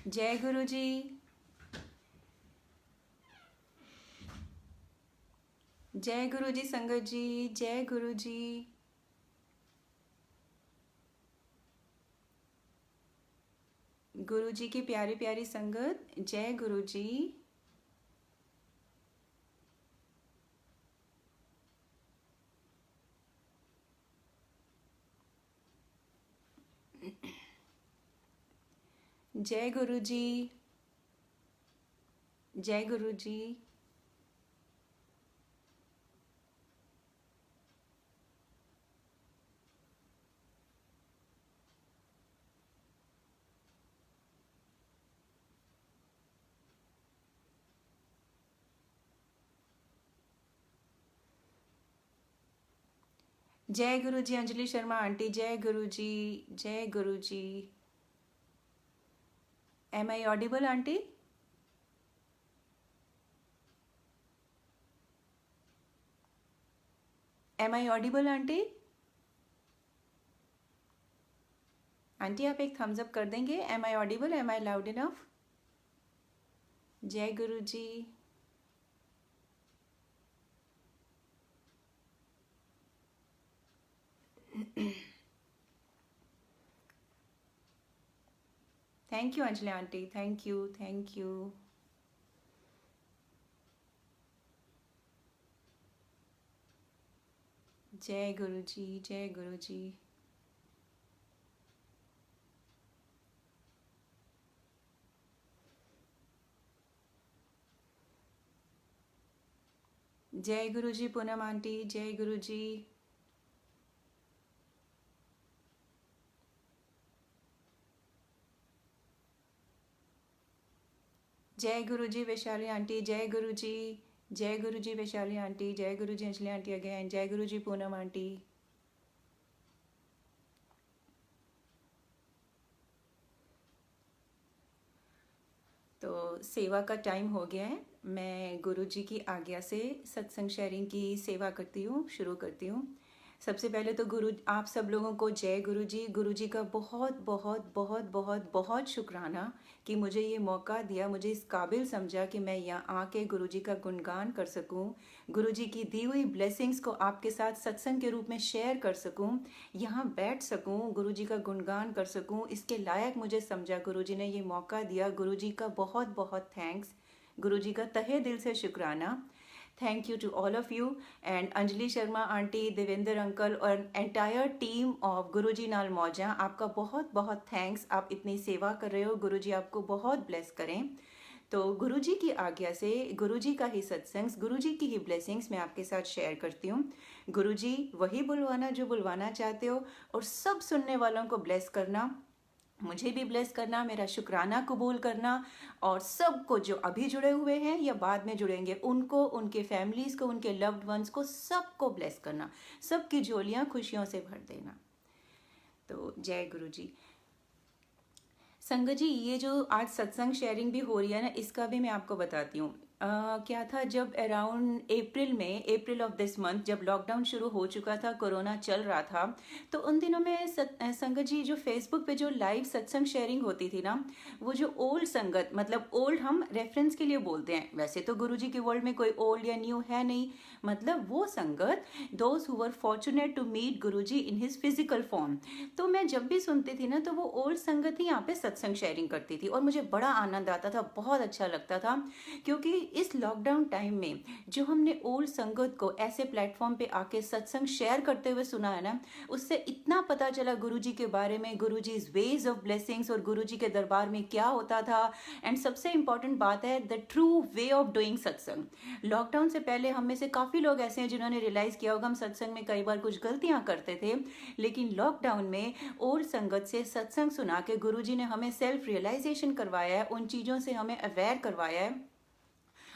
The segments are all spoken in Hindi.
जय गुरु जी। जय गुरु जी संगत जी। जय गुरु जी। गुरु जी की प्यारी प्यारी संगत, जय गुरु जी। जय गुरु जी। जय गुरु जी। जय गुरु जी अंजलि शर्मा आंटी, जय गुरु जी। जय Guru ji. Am I audible aunty? Am I audible aunty? Aunty आप एक थम्स अप कर देंगे? Am I audible? Am I loud enough? जय Guru ji. Thank you Anjali aunty, thank you thank you. जय गुरु जी। जय गुरु जी। जय गुरु जी पूनम आंटी, जय गुरु जी। जय गुरु जी वैशाली आंटी, जय गुरु जी। जय गुरु जी वैशाली आंटी, जय गुरु जी अंजलि आंटी अगेन, जय गुरु जी पूनम आंटी। तो सेवा का टाइम हो गया है। मैं गुरु जी की आज्ञा से सत्संग शेयरिंग की सेवा करती हूँ, शुरू करती हूँ। सबसे पहले तो गुरु आप सब लोगों को जय गुरु जी। गुरु जी का बहुत बहुत बहुत बहुत बहुत शुक्राना कि मुझे ये मौका दिया, मुझे इस काबिल समझा कि मैं यहाँ आके गुरु जी का गुणगान कर सकूँ, गुरु जी की दी हुई ब्लेसिंग्स को आपके साथ सत्संग के रूप में शेयर कर सकूँ, यहाँ बैठ सकूँ, गुरु जी का गुणगान कर सकूँ, इसके लायक मुझे समझा गुरु जी ने ये मौका दिया। गुरु जी का बहुत बहुत थैंक्स, गुरु जी का तहे दिल से शुक्राना। Thank you to all of you and Anjali Sharma aunty, Devendra uncle और एंटायर टीम ऑफ गुरुजी नाल मौजा, आपका बहुत बहुत थैंक्स। आप इतनी सेवा कर रहे हो, गुरुजी आपको बहुत ब्लेस करें। तो गुरुजी की आज्ञा से गुरुजी का ही सत्संग, गुरुजी की ही ब्लेसिंग्स मैं आपके साथ शेयर करती हूँ। गुरुजी वही बुलवाना जो बुलवाना चाहते हो और सब सुनने वालों को ब्लेस करना, मुझे भी ब्लेस करना, मेरा शुक्राना कबूल करना और सबको जो अभी जुड़े हुए हैं या बाद में जुड़ेंगे उनको, उनके फैमिलीज़ को, उनके लव्ड वंस को, सबको ब्लेस करना, सबकी झोलियाँ खुशियों से भर देना। तो जय गुरु जी। संगत जी, ये जो आज सत्संग शेयरिंग भी हो रही है ना, इसका भी मैं आपको बताती हूँ। क्या था, जब around April of this month, जब लॉकडाउन शुरू हो चुका था, कोरोना चल रहा था, तो उन दिनों में संगत जी जो फेसबुक पे जो लाइव सत्संग शेयरिंग होती थी ना, वो जो ओल्ड संगत, मतलब ओल्ड हम रेफरेंस के लिए बोलते हैं, वैसे तो गुरु जी के वर्ल्ड में कोई ओल्ड या न्यू है नहीं, मतलब वो संगत, those who were fortunate to meet Guru ji in his physical form. तो मैं जब भी सुनती थी ना, तो वो ओल्ड संगत ही यहाँ पे सत्संग शेयरिंग करती थी और मुझे बड़ा आनंद आता था, बहुत अच्छा लगता था। क्योंकि इस लॉकडाउन टाइम में जो हमने ओल्ड संगत को ऐसे प्लेटफॉर्म पे आके सत्संग शेयर करते हुए सुना है ना, उससे इतना पता चला गुरुजी के बारे में, गुरुजी वेज ऑफ ब्लेसिंग्स और गुरुजी के दरबार में क्या होता था। एंड सबसे इंपॉर्टेंट बात है the true way of doing सत्संग। लॉकडाउन से पहले हम में से काफ़ी लोग ऐसे हैं जिन्होंने रियलाइज़ किया होगा हम सत्संग में कई बार कुछ गलतियां करते थे, लेकिन लॉकडाउन में ओल्ड संगत से सत्संग सुना के गुरुजी ने हमें सेल्फ रियलाइजेशन करवाया है, उन चीज़ों से हमें अवेयर करवाया है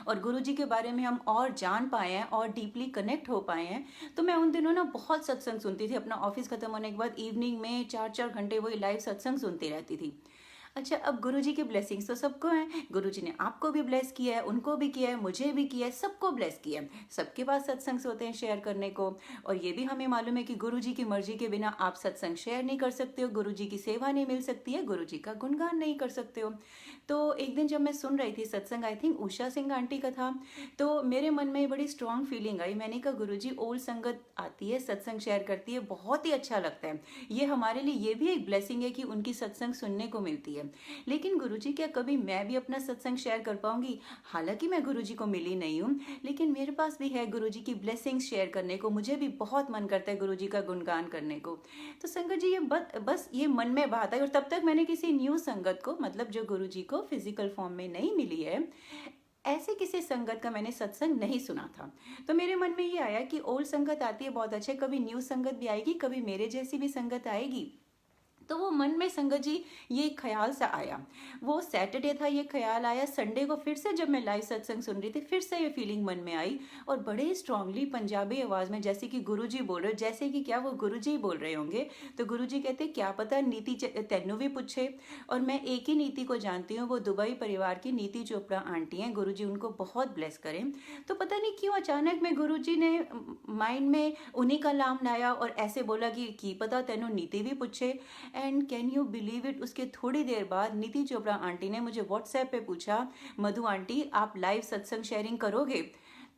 और गुरुजी के बारे में हम और जान पाए हैं और डीपली कनेक्ट हो पाए हैं। तो मैं उन दिनों ना बहुत सत्संग सुनती थी, अपना ऑफिस खत्म होने के बाद इवनिंग में 4-4 घंटे वही लाइव सत्संग सुनती रहती थी। अच्छा, अब गुरुजी की ब्लेसिंग्स तो सबको हैं। गुरुजी ने आपको भी ब्लेस किया है, उनको भी किया है, मुझे भी किया है, सबको ब्लेस किया है। सबके पास सत्संग होते हैं शेयर करने को। और ये भी हमें मालूम है कि गुरुजी की मर्जी के बिना आप सत्संग शेयर नहीं कर सकते हो, गुरुजी की सेवा नहीं मिल सकती है, गुरुजी का गुणगान नहीं कर सकते हो। तो एक दिन जब मैं सुन रही थी सत्संग, I think Usha Singh aunty का था, तो मेरे मन में बड़ी स्ट्रांग फीलिंग आई। मैंने कहा गुरुजी ओल्ड संगत आती है, सत्संग शेयर करती है, बहुत ही अच्छा लगता है। ये हमारे लिए ये भी एक ब्लेसिंग है कि उनकी सत्संग सुनने को मिलती है। लेकिन गुरुजी, क्या कभी मैं भी अपना सत्संग शेयर कर पाऊंगी? हालांकि मैं गुरुजी को मिली नहीं हूँ, लेकिन मेरे पास भी है गुरुजी की ब्लेसिंग्स शेयर करने को। मुझे भी बहुत मन करता है गुरुजी का गुणगान करने को। तो संगत जी, ये बस ये मन में बात है। और तब तक मैंने किसी न्यू संगत को, मतलब जो गुरुजी को फिजिकल फॉर्म में नहीं मिली है, ऐसे किसी संगत का मैंने सत्संग नहीं सुना था। तो मेरे मन में ये आया कि ओल्ड संगत आती है, बहुत अच्छे, कभी न्यू संगत भी आएगी, कभी मेरे जैसी भी संगत आएगी। तो वो मन में संगत जी ये ख्याल सा आया। वो सैटरडे था, ये ख्याल आया। संडे को फिर से जब मैं लाइव सत्संग सुन रही थी, फिर से ये फीलिंग मन में आई। और बड़े स्ट्रांगली पंजाबी आवाज में, जैसे कि गुरुजी बोल रहे, जैसे कि क्या वो गुरुजी ही बोल रहे होंगे। तो गुरुजी कहते, क्या पता नीति तेनू भी पूछे। और मैं एक ही नीति को जानती हूँ, वो दुबई परिवार की नीति चोपड़ा आंटी हैं। गुरुजी उनको बहुत ब्लेस करें। तो पता नहीं क्यों अचानक में गुरुजी ने माइंड में उन्हीं का नाम लाया और ऐसे बोला कि की पता तेनू नीति भी पूछे। And can you believe it, उसके थोड़ी देर बाद नीति चोपड़ा आंटी ने मुझे व्हाट्सएप पे पूछा, मधु आंटी आप लाइव सत्संग शेयरिंग करोगे?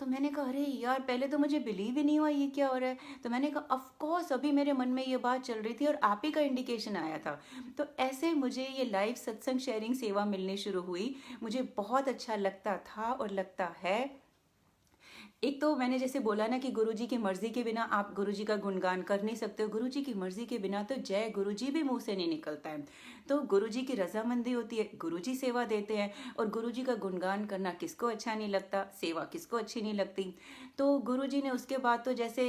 तो मैंने कहा अरे यार, पहले तो मुझे बिलीव ही नहीं हुआ ये क्या हो रहा है। तो मैंने कहा ऑफ कोर्स, अभी मेरे मन में ये बात चल रही थी और आप ही का इंडिकेशन आया था। तो ऐसे मुझे ये लाइव सत्संग शेयरिंग सेवा मिलनी शुरू हुई। मुझे बहुत अच्छा लगता था और लगता है। एक तो मैंने जैसे बोला ना कि गुरुजी की मर्जी के बिना आप गुरुजी का गुणगान कर नहीं सकते हो, गुरुजी की मर्जी के बिना तो जय गुरुजी भी मुंह से नहीं निकलता है। तो गुरुजी की रजामंदी होती है, गुरुजी सेवा देते हैं। और गुरुजी का गुणगान करना किसको अच्छा नहीं लगता, सेवा किसको अच्छी नहीं लगती। तो गुरुजी ने उसके बाद तो जैसे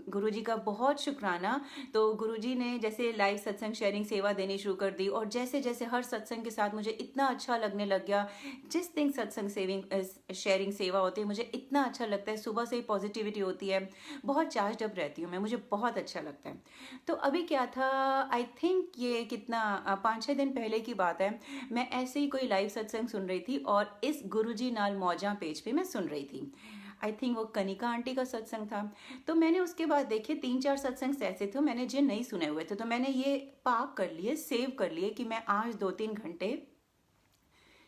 गुरुजी का बहुत शुक्राना। तो गुरुजी ने जैसे लाइव सत्संग शेयरिंग सेवा देनी शुरू कर दी। और जैसे जैसे हर सत्संग के साथ मुझे इतना अच्छा लगने लग गया। जिस दिन सत्संग शेयरिंग सेवा होती है, मुझे इतना अच्छा लगता है। सुबह से ही पॉजिटिविटी होती है, बहुत चार्ज अप रहती हूँ मैं, मुझे बहुत अच्छा लगता है। तो अभी क्या था, आई थिंक ये कितना 5-6 दिन पहले की बात है। मैं ऐसे ही कोई लाइव सत्संग सुन रही थी और इस गुरुजी नाल मौजा पेज पे मैं सुन रही थी। आई थिंक वो कनिका आंटी का सत्संग था। तो मैंने उसके बाद देखे 3-4 सत्संग ऐसे थे मैंने जो नहीं सुने हुए थे। तो मैंने ये पाक कर लिए, सेव कर लिए कि मैं आज 2-3 घंटे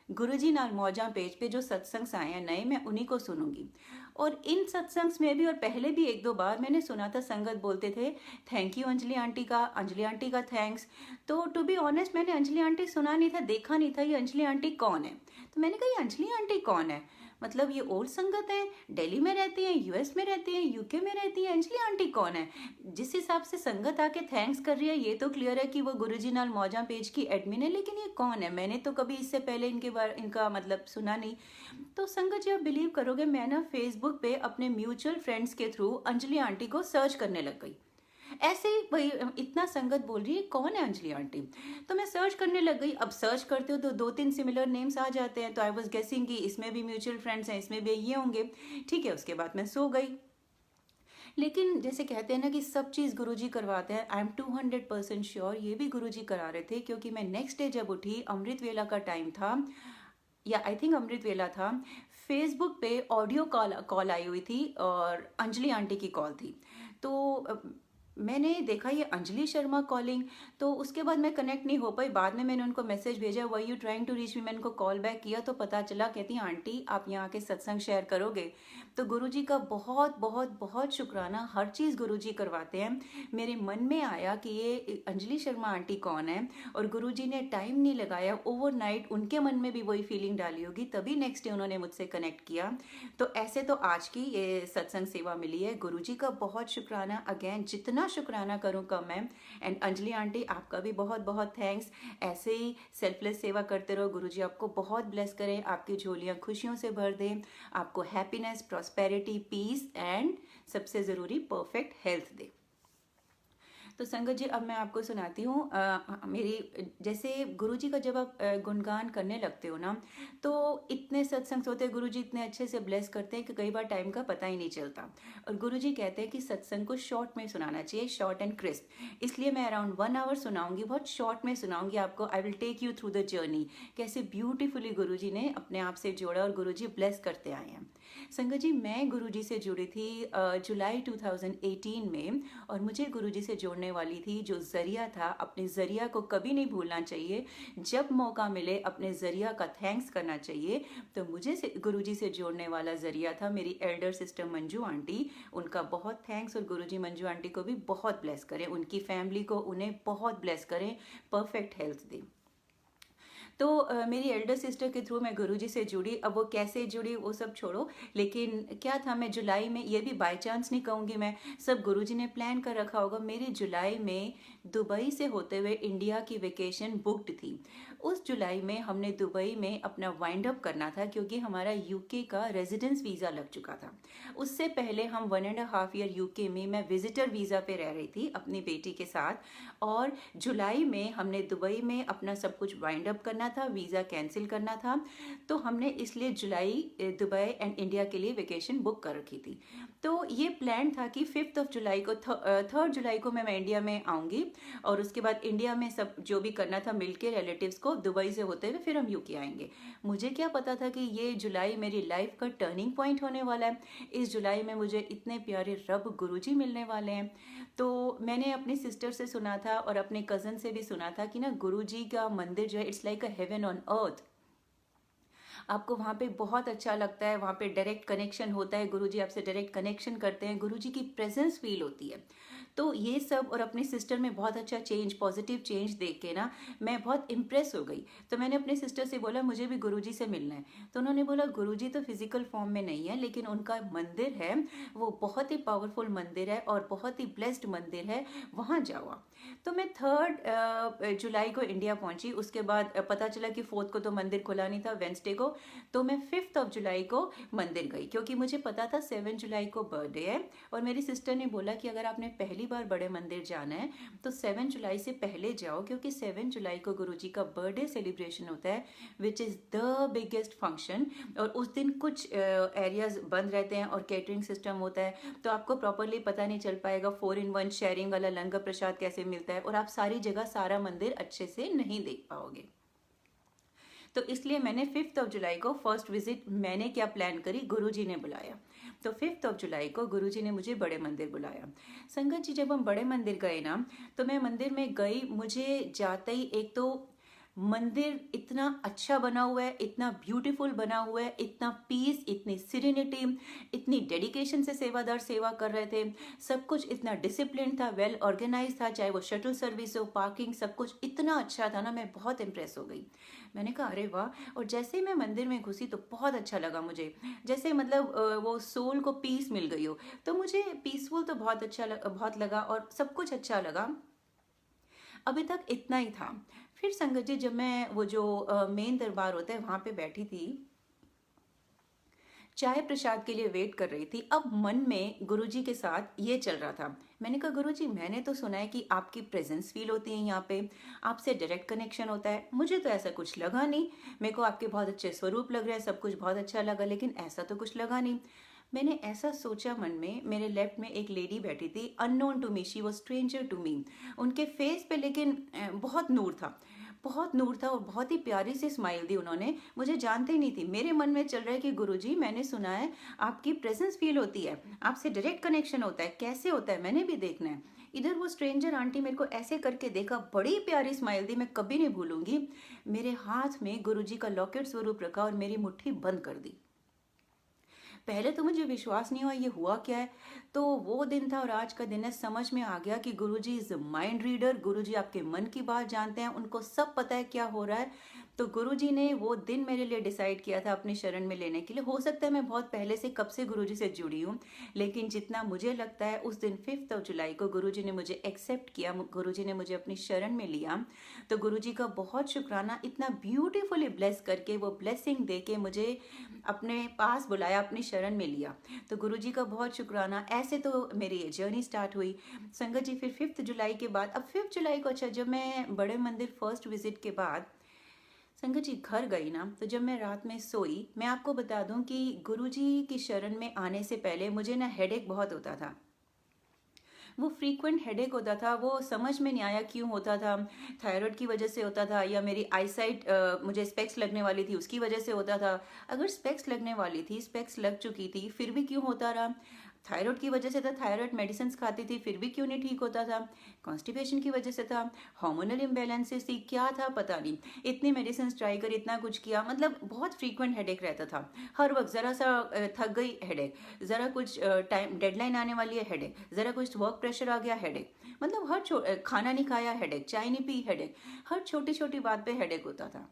गुरुजी नाल मौजा पेज पे जो सत्संग आए हैं नए, मैं उन्हीं को सुनूंगी। और इन सत्संग्स में भी और पहले भी 1-2 बार मैंने सुना था, संगत बोलते थे थैंक यू अंजलि आंटी का, अंजलि आंटी का थैंक्स। तो टू बी ऑनेस्ट, मैंने अंजलि आंटी सुना नहीं था, देखा नहीं था ये अंजलि आंटी कौन है। तो मैंने कहा ये अंजलि आंटी कौन है, मतलब ये ओल्ड संगत है, दिल्ली में रहती है, यूएस में रहती है, यूके में रहती है, अंजलि आंटी कौन है? जिस हिसाब से संगत आके थैंक्स कर रही है, ये तो क्लियर है कि वो गुरुजी नाल मौजा पेज की एडमिन है। लेकिन ये कौन है? मैंने तो कभी इससे पहले इनका मतलब सुना नहीं। तो संगत जी, आप बिलीव करोगे, मैं ना फेसबुक पे अपने म्यूचुअल फ्रेंड्स के थ्रू अंजलि आंटी को सर्च करने लग गई। ऐसे ही भाई, इतना संगत बोल रही है कौन है अंजलि आंटी। तो मैं सर्च करने लग गई। अब सर्च करते हो तो 2-3 सिमिलर नेम्स आ जाते हैं। तो आई वाज गेसिंग कि इसमें भी म्यूचुअल फ्रेंड्स हैं, इसमें भी ये होंगे। ठीक है, उसके बाद मैं सो गई। लेकिन जैसे कहते हैं ना कि सब चीज़ गुरुजी करवाते हैं, आई एम 200% श्योर ये भी गुरुजी करा रहे थे। क्योंकि मैं नेक्स्ट डे जब उठी, अमृत वेला का टाइम था, या आई थिंक अमृत वेला था, फेसबुक पे ऑडियो कॉल आई हुई थी और अंजलि आंटी की कॉल थी। तो मैंने देखा ये अंजलि शर्मा कॉलिंग। तो उसके बाद मैं कनेक्ट नहीं हो पाई। बाद में मैंने उनको मैसेज भेजा, were you trying to reach me. मैंने उनको कॉल बैक किया तो पता चला, कहती आंटी आप यहाँ के सत्संग शेयर करोगे। तो गुरुजी का बहुत बहुत बहुत शुक्राना। हर चीज़ गुरुजी करवाते हैं। मेरे मन में आया कि ये अंजलि शर्मा आंटी कौन है, और गुरुजी ने टाइम नहीं लगाया, ओवरनाइट उनके मन में भी वही फीलिंग डाली होगी, तभी नेक्स्ट डे उन्होंने मुझसे कनेक्ट किया। तो ऐसे तो आज की ये सत्संग सेवा मिली है। गुरुजी का बहुत शुक्राना। अगेन, जितना शुक्राना करूँ कम है। एंड अंजलि आंटी, आपका भी बहुत बहुत थैंक्स। ऐसे ही सेल्फलेस सेवा करते रहो। गुरुजी आपको बहुत ब्लेस करें, आपकी झोलियाँ खुशियों से भर दें, आपको हैप्पीनेस, प्रॉस्पेरिटी, पीस एंड सबसे ज़रूरी परफेक्ट हेल्थ दे। तो संगत जी अब मैं आपको सुनाती हूँ मेरी जैसे गुरुजी का जब आप गुणगान करने लगते हो ना, तो इतने सत्संग होते हैं, गुरुजी इतने अच्छे से ब्लेस करते हैं कि कई बार टाइम का पता ही नहीं चलता। और गुरुजी कहते हैं कि सत्संग को शॉर्ट में सुनाना चाहिए, शॉर्ट एंड क्रिस्प। इसलिए मैं अराउंड 1 आवर सुनाऊंगी, बहुत शॉर्ट में सुनाऊंगी आपको। I will take you through the journey, कैसे ब्यूटीफुली गुरुजी ने अपने आप से जोड़ा और गुरुजी ब्लेस करते आए हैं। संगत जी मैं गुरुजी से जुड़ी थी जुलाई 2018 में, और मुझे गुरुजी से जोड़ने वाली थी जो जरिया था। अपने जरिया को कभी नहीं भूलना चाहिए, जब मौका मिले अपने जरिया का थैंक्स करना चाहिए। तो मुझे से गुरुजी से जोड़ने वाला जरिया था मेरी एल्डर सिस्टर मंजू आंटी। उनका बहुत थैंक्स, और गुरुजी मंजू आंटी को भी बहुत ब्लेस करें, उनकी फैमिली को उन्हें बहुत ब्लेस करें, परफेक्ट हेल्थ दें। तो मेरी एल्डर सिस्टर के थ्रू मैं गुरुजी से जुड़ी। अब वो कैसे जुड़ी वो सब छोड़ो, लेकिन क्या था, मैं जुलाई में, ये भी बाय चांस नहीं कहूँगी मैं, सब गुरुजी ने प्लान कर रखा होगा। मेरी जुलाई में दुबई से होते हुए इंडिया की वेकेशन बुक्ड थी। उस जुलाई में हमने दुबई में अपना वाइंड अप करना था, क्योंकि हमारा यूके का रेजिडेंस वीज़ा लग चुका था। उससे पहले हम 1.5 ईयर यूके में मैं विजिटर वीज़ा पे रह रही थी अपनी बेटी के साथ, और जुलाई में हमने दुबई में अपना सब कुछ वाइंड अप करना था, वीज़ा कैंसिल करना था। तो हमने इसलिए जुलाई दुबई एंड इंडिया के लिए वेकेशन बुक कर रखी थी। तो ये प्लान था कि 5 जुलाई को 3 जुलाई को मैं इंडिया में आऊँगी, और उसके बाद इंडिया में सब जो भी करना था मिलके रिलेटिव्स को, दुबई से होते हुए फिर हम यूके आएंगे। मुझे क्या पता था कि ये जुलाई मेरी लाइफ का टर्निंग पॉइंट होने वाला है। इस जुलाई में मुझे इतने प्यारे रब गुरुजी मिलने वाले हैं। तो मैंने अपनी सिस्टर से सुना था और अपने कज़न से भी सुना था कि ना गुरुजी का मंदिर जो है, it's like a heaven on earth. आपको वहाँ पे बहुत अच्छा लगता है, वहाँ पे डायरेक्ट कनेक्शन होता है, गुरुजी आपसे डायरेक्ट कनेक्शन करते हैं, गुरुजी की प्रेजेंस फील होती है। तो ये सब और अपनी सिस्टर में बहुत अच्छा चेंज, पॉजिटिव चेंज देख के ना मैं बहुत इम्प्रेस हो गई। तो मैंने अपने सिस्टर से बोला मुझे भी गुरुजी से मिलना है। तो उन्होंने बोला गुरुजी तो फिजिकल फॉर्म में नहीं है, लेकिन उनका मंदिर है, वो बहुत ही पावरफुल मंदिर है और बहुत ही ब्लेस्ड मंदिर है, वहाँ जाओ आप। तो मैं 3 जुलाई को इंडिया पहुंची। उसके बाद पता चला कि 4 को तो मंदिर खुला नहीं था, वेंसडे को। तो मैं 5 जुलाई को मंदिर गई, क्योंकि मुझे पता था 7 जुलाई को बर्थडे है। और मेरी सिस्टर ने बोला कि अगर आपने पहली बार बड़े मंदिर जाना है तो 7 जुलाई से पहले जाओ, क्योंकि 7 जुलाई को गुरुजी का बर्थडे सेलिब्रेशन होता है, which is the biggest function. और उस दिन कुछ एरियाज बंद रहते हैं और केटरिंग सिस्टम होता है, तो आपको प्रॉपरली पता नहीं चल पाएगा 4 in 1 शेयरिंग वाला लंगर प्रसाद कैसे मिलता है, और आप सारी जगह सारा मंदिर अच्छे से नहीं देख पाओगे। तो इसलिए मैंने 5 जुलाई को फर्स्ट विजिट मैंने क्या प्लान करी, गुरुजी ने बुलाया। तो 5 जुलाई को गुरुजी ने मुझे बड़े मंदिर बुलाया। संगत जी जब हम बड़े मंदिर गए ना, तो मैं मंदिर में गई, मुझे जाते ही एक तो मंदिर इतना अच्छा बना हुआ है, इतना ब्यूटीफुल बना हुआ है, इतना पीस, इतनी सिरेनिटी, इतनी डेडिकेशन से सेवादार सेवा कर रहे थे, सब कुछ इतना डिसिप्लिन था, वेल ऑर्गेनाइज था, चाहे वो शटल सर्विस हो, पार्किंग, सब कुछ इतना अच्छा था ना, मैं बहुत इंप्रेस हो गई। मैंने कहा अरे वाह। और जैसे ही मैं मंदिर में घुसी तो बहुत अच्छा लगा मुझे, जैसे मतलब वो सोल को पीस मिल गई हो। तो मुझे पीसफुल तो बहुत अच्छा बहुत लगा और सब कुछ अच्छा लगा। अभी तक इतना ही था। फिर संगत जी जब मैं वो जो मेन दरबार होता है वहाँ पे बैठी थी, चाय प्रसाद के लिए वेट कर रही थी, अब मन में गुरुजी के साथ ये चल रहा था। मैंने कहा गुरुजी मैंने तो सुना है कि आपकी प्रेजेंस फील होती है यहाँ पे, आपसे डायरेक्ट कनेक्शन होता है, मुझे तो ऐसा कुछ लगा नहीं। मेरे को आपके बहुत अच्छे स्वरूप लग रहे हैं, सब कुछ बहुत अच्छा लगा, लेकिन ऐसा तो कुछ लगा नहीं। मैंने ऐसा सोचा मन में। मेरे लेफ्ट में एक लेडी बैठी थी, unknown to me, she was stranger to me. उनके फेस पे लेकिन बहुत नूर था, बहुत नूर था, और बहुत ही प्यारी सी स्माइल दी उन्होंने। मुझे जानते ही नहीं थी, मेरे मन में चल रहा है कि गुरुजी मैंने सुना है आपकी प्रेजेंस फील होती है, आपसे डायरेक्ट कनेक्शन होता है, कैसे होता है मैंने भी देखना है। इधर वो स्ट्रेंजर आंटी मेरे को ऐसे करके देखा, बड़ी प्यारी स्माइल दी, मैं कभी नहीं भूलूंगी। मेरे हाथ में गुरुजी का लॉकेट स्वरूप रखा और मेरी मुट्ठी बंद कर दी। पहले तो मुझे विश्वास नहीं हुआ ये हुआ क्या है। तो वो दिन था और आज का दिन है, समझ में आ गया कि गुरुजी इज माइंड रीडर, गुरुजी आपके मन की बात जानते हैं, उनको सब पता है क्या हो रहा है। तो गुरुजी ने वो दिन मेरे लिए डिसाइड किया था अपनी शरण में लेने के लिए। हो सकता है मैं बहुत पहले से कब से गुरुजी से जुड़ी हूँ, लेकिन जितना मुझे लगता है उस दिन 5 जुलाई को गुरुजी ने मुझे एक्सेप्ट किया, गुरुजी ने मुझे अपनी शरण में लिया। तो गुरुजी का बहुत शुक्राना, इतना ब्यूटीफुली ब्लेस करके, वो ब्लेसिंग दे के मुझे अपने पास बुलाया, अपनी शरण में लिया। तो गुरुजी का बहुत शुक्राना। ऐसे तो मेरी ये जर्नी स्टार्ट हुई संगत जी। फिर 5 जुलाई के बाद, अब 5 जुलाई को, अच्छा जब मैं बड़े मंदिर फर्स्ट विजिट के बाद संगत जी घर गई ना, तो जब मैं रात में सोई, मैं आपको बता दूं कि गुरुजी की शरण में आने से पहले मुझे ना हेडेक बहुत होता था। वो फ्रीक्वेंट हेडेक होता था, वो समझ में नहीं आया क्यों होता था। थायराइड की वजह से होता था या मेरी आईसाइट, मुझे स्पेक्स लगने वाली थी उसकी वजह से होता था। अगर स्पेक्स लगने वाली थी, स्पेक्स लग चुकी थी, फिर भी क्यों होता रहा। थायराइड की वजह से था, थायराइड मेडिसिन खाती थी, फिर भी क्यों नहीं ठीक होता था। कॉन्स्टिपेशन की वजह से था, हार्मोनल इम्बैलेंसेस थी, क्या था पता नहीं। इतनी मेडिसिन ट्राई कर, इतना कुछ किया, मतलब बहुत फ्रीक्वेंट हेडेक रहता था। हर वक्त ज़रा सा थक गई, हेडेक, ज़रा कुछ टाइम डेडलाइन आने वाली है, हेडेक, ज़रा कुछ वर्क प्रेशर आ गया, हेडेक, मतलब हर खाना नहीं खाया, हेडेक, चाय नहीं पी, हेडेक, हर छोटी छोटी बात पे हेडेक होता था।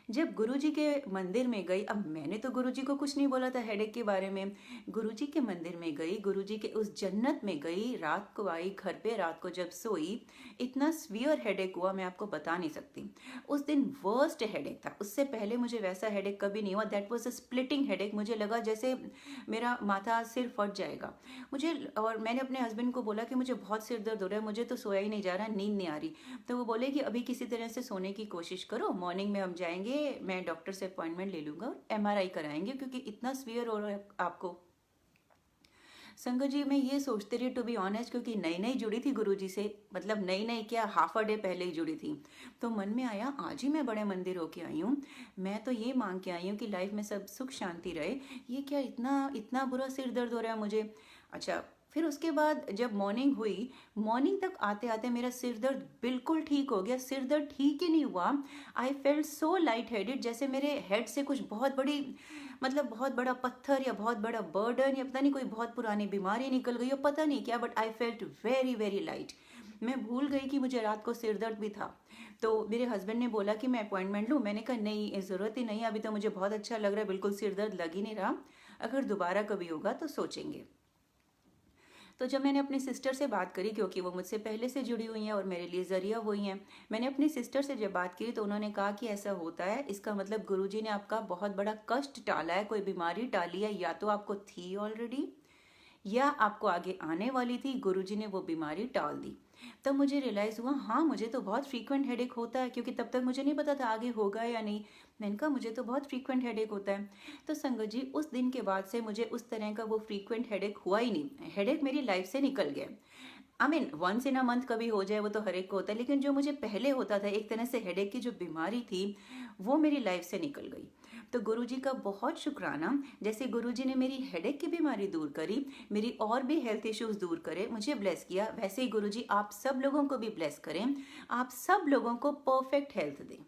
जब गुरुजी के मंदिर में गई, अब मैंने तो गुरुजी को कुछ नहीं बोला था हेडेक के बारे में। गुरुजी के मंदिर में गई, गुरुजी के उस जन्नत में गई, रात को आई घर पे, रात को जब सोई, इतना स्वीयर हेडेक हुआ मैं आपको बता नहीं सकती। उस दिन वर्स्ट हेडेक था, उससे पहले मुझे वैसा हेडेक कभी नहीं हुआ। That was a splitting headache, मुझे लगा जैसे मेरा माथा सिर फट जाएगा मुझे। और मैंने अपने हस्बैंड को बोला कि मुझे बहुत सिर दर्द हो रहा है, मुझे तो सोया ही नहीं जा रहा, नींद नहीं आ रही। तो वो बोले कि अभी किसी तरह से सोने की कोशिश करो, मॉर्निंग में हम जाएंगे, मैं डॉक्टर से अपॉइंटमेंट ले लूंगा और एमआरआई कराएंगे क्योंकि इतना सीवियर हो रहा है आपको। संगत जी मैं ये सोचती रही टू बी ऑनेस्ट, क्योंकि नई नई जुड़ी थी गुरुजी से, मतलब नई नई क्या, हाफ अ डे पहले ही जुड़ी थी। तो मन में आया आज ही मैं बड़े मंदिर होके आई हूँ, मैं तो ये मांग के आई हूँ कि लाइफ में सब सुख शांति रहे, ये क्या इतना इतना बुरा सिर दर्द हो रहा है मुझे। अच्छा, फिर उसके बाद जब मॉर्निंग हुई, मॉर्निंग तक आते आते मेरा सिर दर्द बिल्कुल ठीक हो गया। सिर दर्द ठीक ही नहीं हुआ, I felt so light headed, जैसे मेरे हेड से कुछ बहुत बड़ी, मतलब बहुत बड़ा पत्थर या बहुत बड़ा बर्डन या पता नहीं कोई बहुत पुरानी बीमारी निकल गई हो, पता नहीं क्या, but I felt very very light. मैं भूल गई कि मुझे रात को सिर दर्द भी था। तो मेरे हस्बैंड ने बोला कि मैं अपॉइंटमेंट लूँ, मैंने कहा नहीं, ज़रूरत ही नहीं, अभी तो मुझे बहुत अच्छा लग रहा है, बिल्कुल सिर दर्द लग ही नहीं रहा, अगर दोबारा कभी होगा तो सोचेंगे। तो जब मैंने अपनी सिस्टर से बात करी, क्योंकि वो मुझसे पहले से जुड़ी हुई हैं और मेरे लिए ज़रिया वही हैं, मैंने अपनी सिस्टर से जब बात की तो उन्होंने कहा कि ऐसा होता है, इसका मतलब गुरुजी ने आपका बहुत बड़ा कष्ट टाला है, कोई बीमारी टाली है, या तो आपको थी ऑलरेडी या आपको आगे आने वाली थी, गुरुजी ने वो बीमारी टाल दी। तब मुझे रियलाइज़ हुआ, हाँ मुझे तो बहुत फ्रीक्वेंट हेडेक होता है, क्योंकि तब तक मुझे नहीं पता था आगे होगा या नहीं। मैंने कहा मुझे तो बहुत फ्रीक्वेंट हेडेक होता है। तो संगत जी उस दिन के बाद से मुझे उस तरह का वो फ्रीक्वेंट हेडेक हुआ ही नहीं, हेडेक मेरी लाइफ से निकल गया। I mean once in a month कभी हो जाए वो तो हर एक को होता है, लेकिन जो मुझे पहले होता था एक तरह से हेडेक की जो बीमारी थी वो मेरी लाइफ से निकल गई। तो गुरुजी का बहुत शुक्राना, जैसे गुरुजी ने मेरी हेडेक की बीमारी दूर करी, मेरी और भी हेल्थ इश्यूज दूर करे, मुझे ब्लेस किया, वैसे ही गुरुजी आप सब लोगों को भी ब्लेस करें, आप सब लोगों को परफेक्ट हेल्थ दें।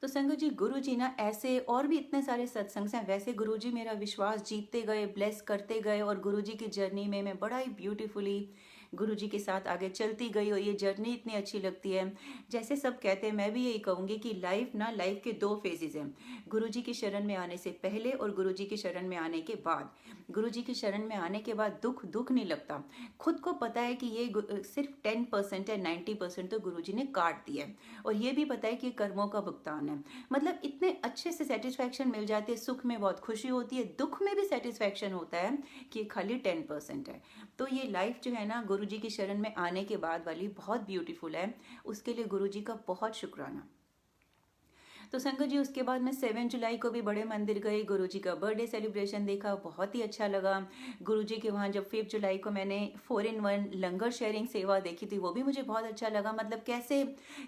तो संगत जी गुरुजी ना ऐसे और भी इतने सारे सत्संग हैं, वैसे गुरुजी मेरा विश्वास जीतते गए, ब्लेस करते गए, और गुरुजी की जर्नी में मैं बड़ा ही ब्यूटीफुली गुरुजी के साथ आगे चलती गई, और ये जर्नी इतनी अच्छी लगती है। जैसे सब कहते हैं, मैं भी यही कहूँगी कि लाइफ के 2 फेजेस हैं, गुरुजी की शरण में आने से पहले और गुरुजी की शरण में आने के बाद। गुरुजी की शरण में आने के बाद दुख नहीं लगता, खुद को पता है कि ये सिर्फ 10% है, 90% तो गुरुजी ने काट दिया है, और ये भी पता है कि कर्मों का भुगतान है। मतलब इतने अच्छे से सेटिस्फैक्शन मिल जाती है, सुख में बहुत खुशी होती है, दुख में भी सेटिस्फैक्शन होता है कि खाली 10% है। तो ये लाइफ जो है ना गुरुजी की शरण में आने के बाद वाली बहुत ब्यूटीफुल है, उसके लिए गुरुजी का बहुत शुक्राना। तो संगत जी उसके बाद मैं 7 जुलाई को भी बड़े मंदिर गई, गुरुजी का बर्थडे सेलिब्रेशन देखा, बहुत ही अच्छा लगा। गुरुजी के वहाँ जब 5 जुलाई को मैंने 4-in-1 लंगर शेयरिंग सेवा देखी थी, वो भी मुझे बहुत अच्छा लगा। मतलब कैसे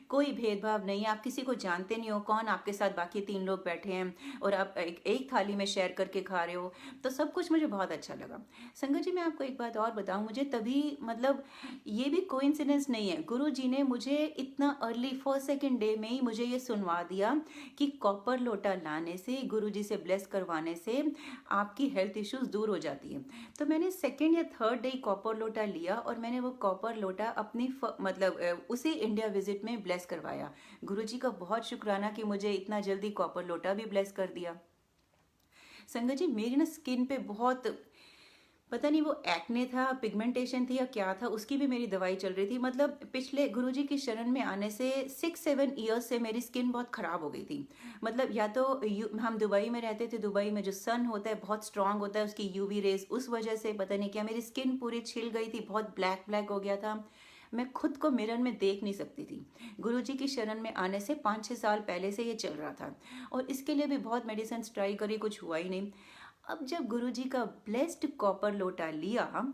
कोई भेदभाव नहीं, आप किसी को जानते नहीं हो, कौन आपके साथ बाकी 3 लोग बैठे हैं और आप एक थाली में शेयर करके खा रहे हो, तो सब कुछ मुझे बहुत अच्छा लगा। संगत जी मैं आपको एक बात और बताऊँ, मुझे तभी, मतलब ये भी कोइंसिडेंस नहीं है, गुरुजी ने मुझे इतना अर्ली 1st-2nd डे में ही मुझे ये सुनवा दिया कि कॉपर लोटा लाने से, गुरुजी से ब्लेस करवाने से आपकी हेल्थ इश्यूज दूर हो जाती है। तो मैंने सेकेंड या थर्ड डे कॉपर लोटा लिया और मैंने वो कॉपर लोटा अपनी मतलब उसी इंडिया विजिट में ब्लेस करवाया। गुरुजी का बहुत शुक्राना कि मुझे इतना जल्दी कॉपर लोटा भी ब्लेस कर दिया। संगत जी, मेरी ना स्किन पे बहुत, पता नहीं वो एक्ने था, पिगमेंटेशन थी या क्या था, उसकी भी मेरी दवाई चल रही थी। मतलब पिछले गुरुजी की शरण में आने से 6-7 ईयर्स से मेरी स्किन बहुत ख़राब हो गई थी। मतलब या तो हम दुबई में रहते थे, दुबई में जो सन होता है बहुत स्ट्रांग होता है, उसकी यूवी रेज, उस वजह से पता नहीं क्या मेरी स्किन पूरी छिल गई थी, बहुत ब्लैक ब्लैक हो गया था। मैं खुद को मिरर में देख नहीं सकती थी। गुरुजी की शरण में आने से 5-6 साल पहले से ये चल रहा था और इसके लिए भी बहुत मेडिसिन ट्राई करी, कुछ हुआ ही नहीं। अब जब गुरुजी का ब्लेस्ड कॉपर लोटा लिया,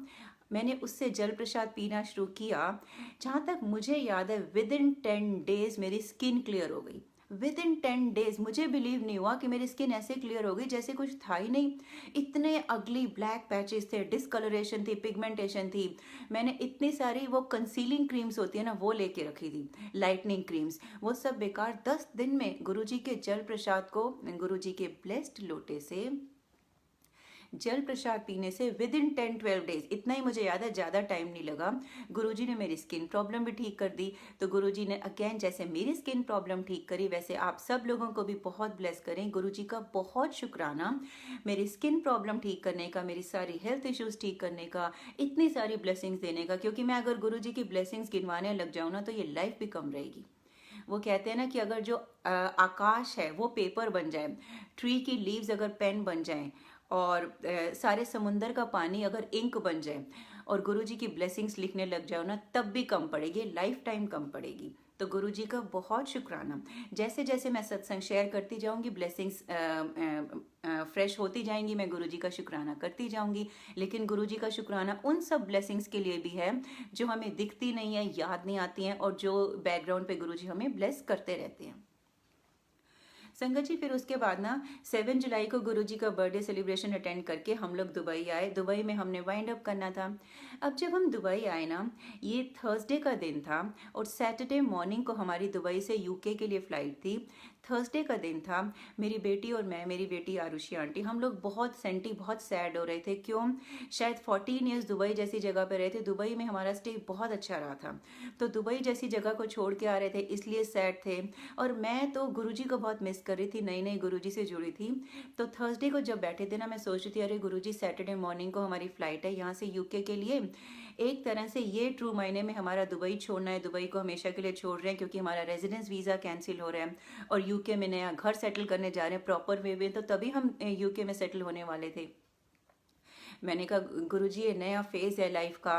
मैंने उससे जल प्रसाद पीना शुरू किया। जहाँ तक मुझे याद है विद इन 10 डेज मेरी स्किन क्लियर हो गई। विद इन 10 डेज मुझे बिलीव नहीं हुआ कि मेरी स्किन ऐसे क्लियर हो गई जैसे कुछ था ही नहीं। इतने अगली ब्लैक पैचेस थे, डिस्कलरेशन थी, पिगमेंटेशन थी। मैंने इतनी सारी वो कंसीलिंग क्रीम्स होती है ना, वो लेके रखी थी, लाइटनिंग क्रीम्स, वो सब बेकार। 10 दिन में गुरुजी के जल प्रसाद को, गुरुजी के ब्लेस्ड लोटे से जल प्रसाद पीने से विद इन 10-12 डेज, इतना ही मुझे याद है, ज़्यादा टाइम नहीं लगा, गुरुजी ने मेरी स्किन प्रॉब्लम भी ठीक कर दी। तो गुरुजी ने अगेन जैसे मेरी स्किन प्रॉब्लम ठीक करी, वैसे आप सब लोगों को भी बहुत ब्लेस करें। गुरुजी का बहुत शुक्राना मेरी स्किन प्रॉब्लम ठीक करने का, मेरी सारी हेल्थ इश्यूज ठीक करने का, इतनी सारी ब्लेसिंग्स देने का। क्योंकि मैं अगर गुरुजी की ब्लेसिंग्स गिनवाने लग जाऊँ ना तो ये लाइफ भी कम रहेगी। वो कहते हैं ना कि अगर जो आकाश है वो पेपर बन जाए, ट्री की लीव्स अगर पेन बन जाए, और सारे समुंदर का पानी अगर इंक बन जाए, और गुरुजी की ब्लेसिंग्स लिखने लग जाओ ना, तब भी कम पड़ेगी, लाइफ टाइम कम पड़ेगी। तो गुरुजी का बहुत शुक्राना। जैसे जैसे मैं सत्संग शेयर करती जाऊंगी, ब्लेसिंग्स फ्रेश होती जाएंगी, मैं गुरुजी का शुक्राना करती जाऊंगी। लेकिन गुरुजी का शुक्राना उन सब ब्लेसिंग्स के लिए भी है जो हमें दिखती नहीं है, याद नहीं आती हैं, और जो बैकग्राउंड पे गुरुजी हमें ब्लेस करते रहते हैं। संगत जी, फिर उसके बाद ना 7 जुलाई को गुरुजी का बर्थडे सेलिब्रेशन अटेंड करके हम लोग दुबई आए। दुबई में हमने वाइंड अप करना था। अब जब हम दुबई आए ना, ये थर्सडे का दिन था और सैटरडे मॉर्निंग को हमारी दुबई से यूके के लिए फ़्लाइट थी। थर्सडे का दिन था। मेरी बेटी और मैं, मेरी बेटी आरुषि आंटी, हम लोग बहुत सेंटी, बहुत सैड हो रहे थे। क्यों? शायद 14 ईयर्स दुबई जैसी जगह पर रहे थे, दुबई में हमारा स्टे बहुत अच्छा रहा था, तो दुबई जैसी जगह को छोड़ के आ रहे थे, इसलिए सैड थे। और मैं तो गुरुजी को बहुत मिस कर रही थी, नई नई गुरुजी से जुड़ी थी। तो थर्सडे को जब बैठे थे ना, मैं सोच रही थी अरे गुरुजी, सैटरडे मॉर्निंग को हमारी फ़्लाइट है यहाँ से यूके के लिए। एक तरह से ये ट्रू मायने में हमारा दुबई छोड़ना है, दुबई को हमेशा के लिए छोड़ रहे हैं, क्योंकि हमारा रेजिडेंस वीज़ा कैंसिल हो रहा है और यूके में नया घर सेटल करने जा रहे हैं प्रॉपर वे में, तो तभी हम यूके में सेटल होने वाले थे। मैंने कहा गुरुजी, ये नया फेज़ है लाइफ का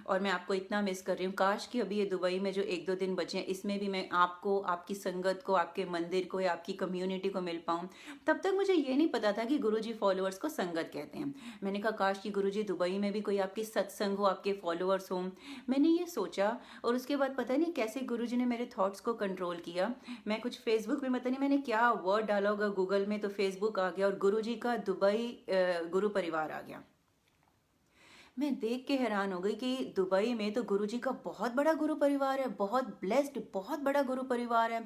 और मैं आपको इतना मिस कर रही हूँ। काश कि अभी ये दुबई में जो 1-2 दिन बचे हैं, इसमें भी मैं आपको, आपकी संगत को, आपके मंदिर को या आपकी कम्युनिटी को मिल पाऊँ। तब तक मुझे ये नहीं पता था कि गुरुजी फॉलोअर्स को संगत कहते हैं। मैंने कहा काश कि गुरुजी दुबई में भी कोई आपकी सत्संग हो, आपके फॉलोअर्स हों। मैंने ये सोचा और उसके बाद पता नहीं कैसे गुरुजी ने मेरे थॉट्स को कंट्रोल किया। मैं कुछ फेसबुक में, पता नहीं मैंने क्या वर्ड डाला होगा गूगल में, तो फेसबुक आ गया और गुरुजी का दुबई गुरु परिवार आ गया। मैं देख के हैरान हो गई कि दुबई में तो गुरुजी का बहुत बड़ा गुरु परिवार है, बहुत ब्लेस्ड, बहुत बड़ा गुरु परिवार है।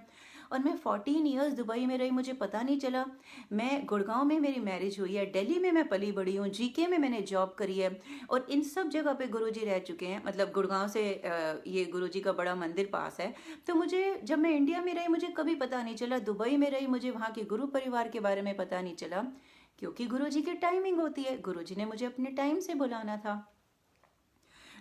और मैं 14 ईयर्स दुबई में रही, मुझे पता नहीं चला। मैं गुड़गांव में मेरी मैरिज हुई है, दिल्ली में मैं पली बड़ी हूँ, जीके में मैंने जॉब करी है और इन सब जगह पे गुरुजी रह चुके हैं। मतलब गुड़गांव से ये गुरुजी का बड़ा मंदिर पास है। तो मुझे, जब मैं इंडिया में रही, मुझे कभी पता नहीं चला। दुबई में रही, मुझे वहाँ के गुरु परिवार के बारे में पता नहीं चला, क्योंकि गुरुजी की टाइमिंग होती है, गुरुजी ने मुझे अपने टाइम से बुलाना था।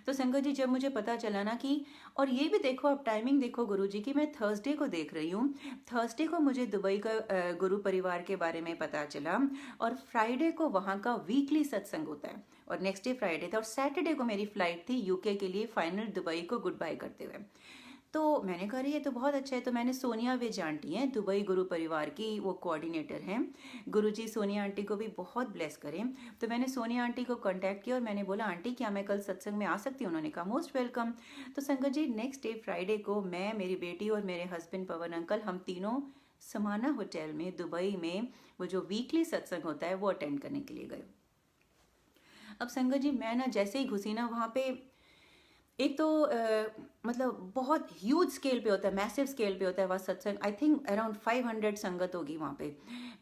तो संगत जी, जब मुझे पता चला ना कि, और ये भी देखो, अब टाइमिंग देखो गुरुजी की, मैं थर्सडे को देख रही हूँ, थर्सडे को मुझे दुबई का गुरु परिवार के बारे में पता चला और फ्राइडे को वहाँ का वीकली सत्संग होता है और नेक्स्ट डे फ्राइडे था और सैटरडे को मेरी फ्लाइट थी यूके के लिए, फाइनल दुबई को गुड बाय करते हुए। तो मैंने कहा ये तो बहुत अच्छा है। तो मैंने सोनिया विज आंटी हैं, दुबई गुरु परिवार की वो कोऑर्डिनेटर हैं, गुरुजी सोनिया आंटी को भी बहुत ब्लेस करें। तो मैंने सोनिया आंटी को कांटेक्ट किया और मैंने बोला आंटी क्या मैं कल सत्संग में आ सकती हूँ? उन्होंने कहा मोस्ट वेलकम। तो संगत जी, नेक्स्ट डे फ्राइडे को मैं, मेरी बेटी और मेरे हस्बैंड पवन अंकल, हम तीनों समाना होटल में दुबई में वो जो वीकली सत्संग होता है वो अटेंड करने के लिए गए। अब संगत जी, मैं ना जैसे ही घुसी ना वहाँ पे, एक तो मतलब बहुत ह्यूज स्केल पे होता है, मैसिव स्केल पे होता है वह सत्संग। आई थिंक अराउंड 500 संगत होगी वहाँ पे।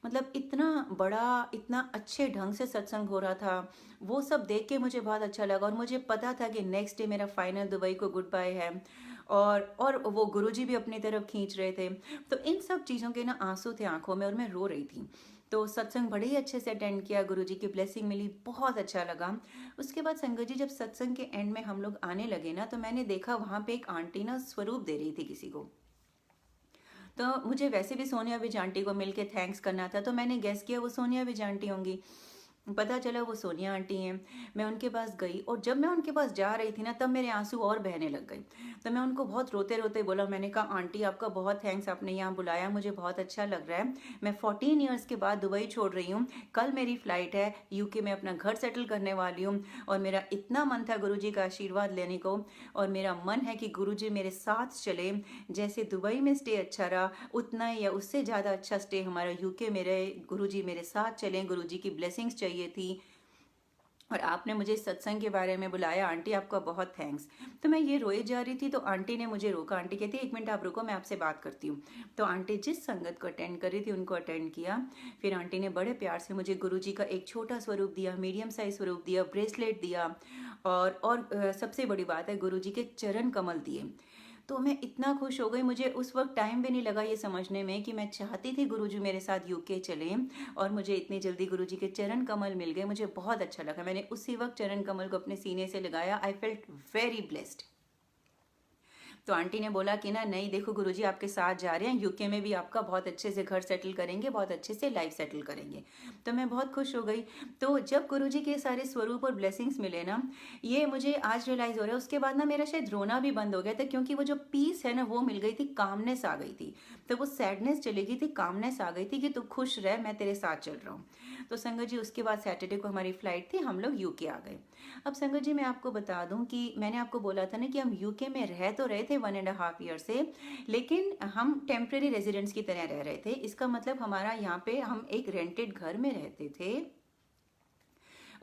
मतलब इतना बड़ा, इतना अच्छे ढंग से सत्संग हो रहा था। वो सब देख के मुझे बहुत अच्छा लगा, और मुझे पता था कि नेक्स्ट डे मेरा फाइनल दुबई को गुड बाय है। और वो गुरुजी भी अपनी तरफ खींच रहे थे। तो इन सब चीज़ों के ना आंसू थे आंखों में, और मैं रो रही थी। तो सत्संग बड़े ही अच्छे से अटेंड किया, गुरुजी की ब्लेसिंग मिली, बहुत अच्छा लगा। उसके बाद संगत जी, जब सत्संग के एंड में हम लोग आने लगे ना, तो मैंने देखा वहाँ पे एक आंटी ना स्वरूप दे रही थी किसी को। तो मुझे वैसे भी सोनिया विज आंटी को मिलके थैंक्स करना था, तो मैंने गेस किया वो सोनिया विज आंटी होंगी। पता चला वो सोनिया आंटी हैं। मैं उनके पास गई, और जब मैं उनके पास जा रही थी ना, तब मेरे आंसू और बहने लग गए। तो मैं उनको बहुत रोते रोते बोला, मैंने कहा आंटी आपका बहुत थैंक्स, आपने यहाँ बुलाया, मुझे बहुत अच्छा लग रहा है। मैं 14 ईयर्स के बाद दुबई छोड़ रही हूँ, कल मेरी फ़्लाइट है, यूके में अपना घर सेटल करने वाली हूँ, और मेरा इतना मन था गुरुजी का आशीर्वाद लेने को, और मेरा मन है कि गुरुजी मेरे साथ चले। जैसे दुबई में स्टे अच्छा रहा, उतना या उससे ज़्यादा अच्छा स्टे हमारा यूके में रहे। गुरुजी मेरे साथ चलें, गुरुजी की ब्लेसिंग्स चाहिए थी, और आपने मुझे सत्संग के बारे में बुलाया, आंटी आपका बहुत थैंक्स। तो मैं ये रोए जा रही थी, तो आंटी ने मुझे रोका। आंटी कहती है 1 मिनट आप रुको, मैं आपसे बात करती हूँ। तो आंटी जिस संगत को अटेंड कर रही थी उनको अटेंड किया। फिर आंटी ने बड़े प्यार से मुझे गुरुजी का एक छोटा स्वरूप दिया, मीडियम साइज स्वरूप दिया, ब्रेसलेट दिया, और सबसे बड़ी बात है गुरुजी के चरण कमल दिए। तो मैं इतना खुश हो गई, मुझे उस वक्त टाइम भी नहीं लगा ये समझने में कि मैं चाहती थी गुरुजी मेरे साथ यूके चलें, और मुझे इतनी जल्दी गुरुजी के चरण कमल मिल गए। मुझे बहुत अच्छा लगा, मैंने उसी वक्त चरण कमल को अपने सीने से लगाया। I felt very blessed. तो आंटी ने बोला कि ना, नहीं देखो गुरुजी आपके साथ जा रहे हैं, यूके में भी आपका बहुत अच्छे से घर सेटल करेंगे, बहुत अच्छे से लाइफ सेटल करेंगे। तो मैं बहुत खुश हो गई। तो जब गुरुजी के सारे स्वरूप और ब्लेसिंग्स मिले ना, ये मुझे आज रियलाइज़ हो रहा है। उसके बाद ना मेरा शायद रोना भी बंद हो गया था, क्योंकि वो जो पीस है ना वो मिल गई थी, कामनेस आ गई थी। तो वो सैडनेस चली गई थी, कामनेस आ गई थी कि तू खुश रह, मैं तेरे साथ चल रहा हूँ। तो संगत जी, उसके बाद सैटरडे को हमारी फ़्लाइट थी, हम लोग यूके आ गए। अब संगत जी, मैं आपको बता दूं कि मैंने आपको बोला था ना कि हम यूके में रह तो रहे थे 1.5 ईयर से, लेकिन हम टेम्परेरी रेजिडेंट्स की तरह रह रहे थे। इसका मतलब हमारा यहाँ पे हम एक रेंटेड घर में रहते थे।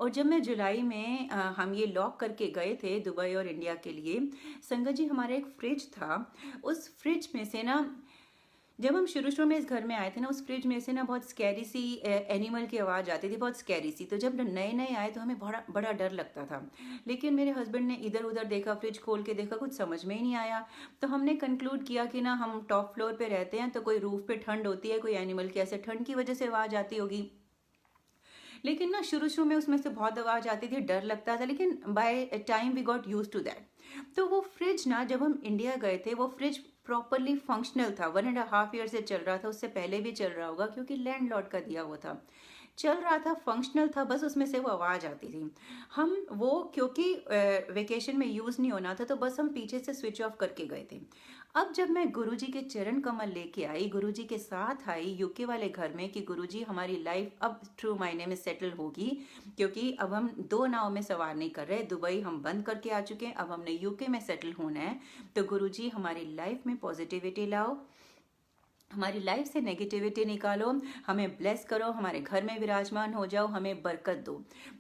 और जब मैं जुलाई में हम ये लॉक करके गए थे दुबई और इंडिया के लिए, संगत जी हमारा एक फ्रिज था। उस फ्रिज में से ना, जब हम शुरू शुरू में इस घर में आए थे ना, उस फ्रिज में से ना बहुत स्कैरी सी एनिमल की आवाज़ आती थी, बहुत स्कैरी सी। तो जब नए नए आए तो हमें बड़ा बड़ा डर लगता था। लेकिन मेरे हस्बैंड ने इधर उधर देखा, फ्रिज खोल के देखा, कुछ समझ में ही नहीं आया। तो हमने कंक्लूड किया कि ना, हम टॉप फ्लोर पे रहते हैं, तो कोई रूफ पे ठंड होती है, कोई एनिमल की ऐसे ठंड की वजह से आवाज़ आती होगी। लेकिन ना शुरू शुरू में उसमें से बहुत आवाज़ आती थी, डर लगता था, लेकिन by time we got use to that. तो वो फ्रिज ना, जब हम इंडिया गए थे, वो फ्रिज प्रॉपरली फंक्शनल था, 1.5 ईयर से चल रहा था, उससे पहले भी चल रहा होगा क्योंकि लैंडलॉर्ड का दिया हुआ था, चल रहा था, फंक्शनल था, बस उसमें से वो आवाज़ आती थी। हम वो, क्योंकि वेकेशन में यूज़ नहीं होना था, तो बस हम पीछे से स्विच ऑफ करके गए थे। अब जब मैं गुरुजी के चरण कमल लेके आई, गुरुजी के साथ आई यूके वाले घर में कि गुरुजी हमारी लाइफ अब ट्रू मायने में सेटल होगी, क्योंकि अब हम दो नाव में सवार नहीं कर रहे, दुबई हम बंद करके आ चुके हैं, अब हमने यूके में सेटल होना है। तो गुरुजी हमारी लाइफ में पॉजिटिविटी लाओ, हमारी लाइफ से नेगेटिविटी निकालो, हमें ब्लेस करो, हमारे घर में विराजमान हो जाओ, हमें बरकत दो।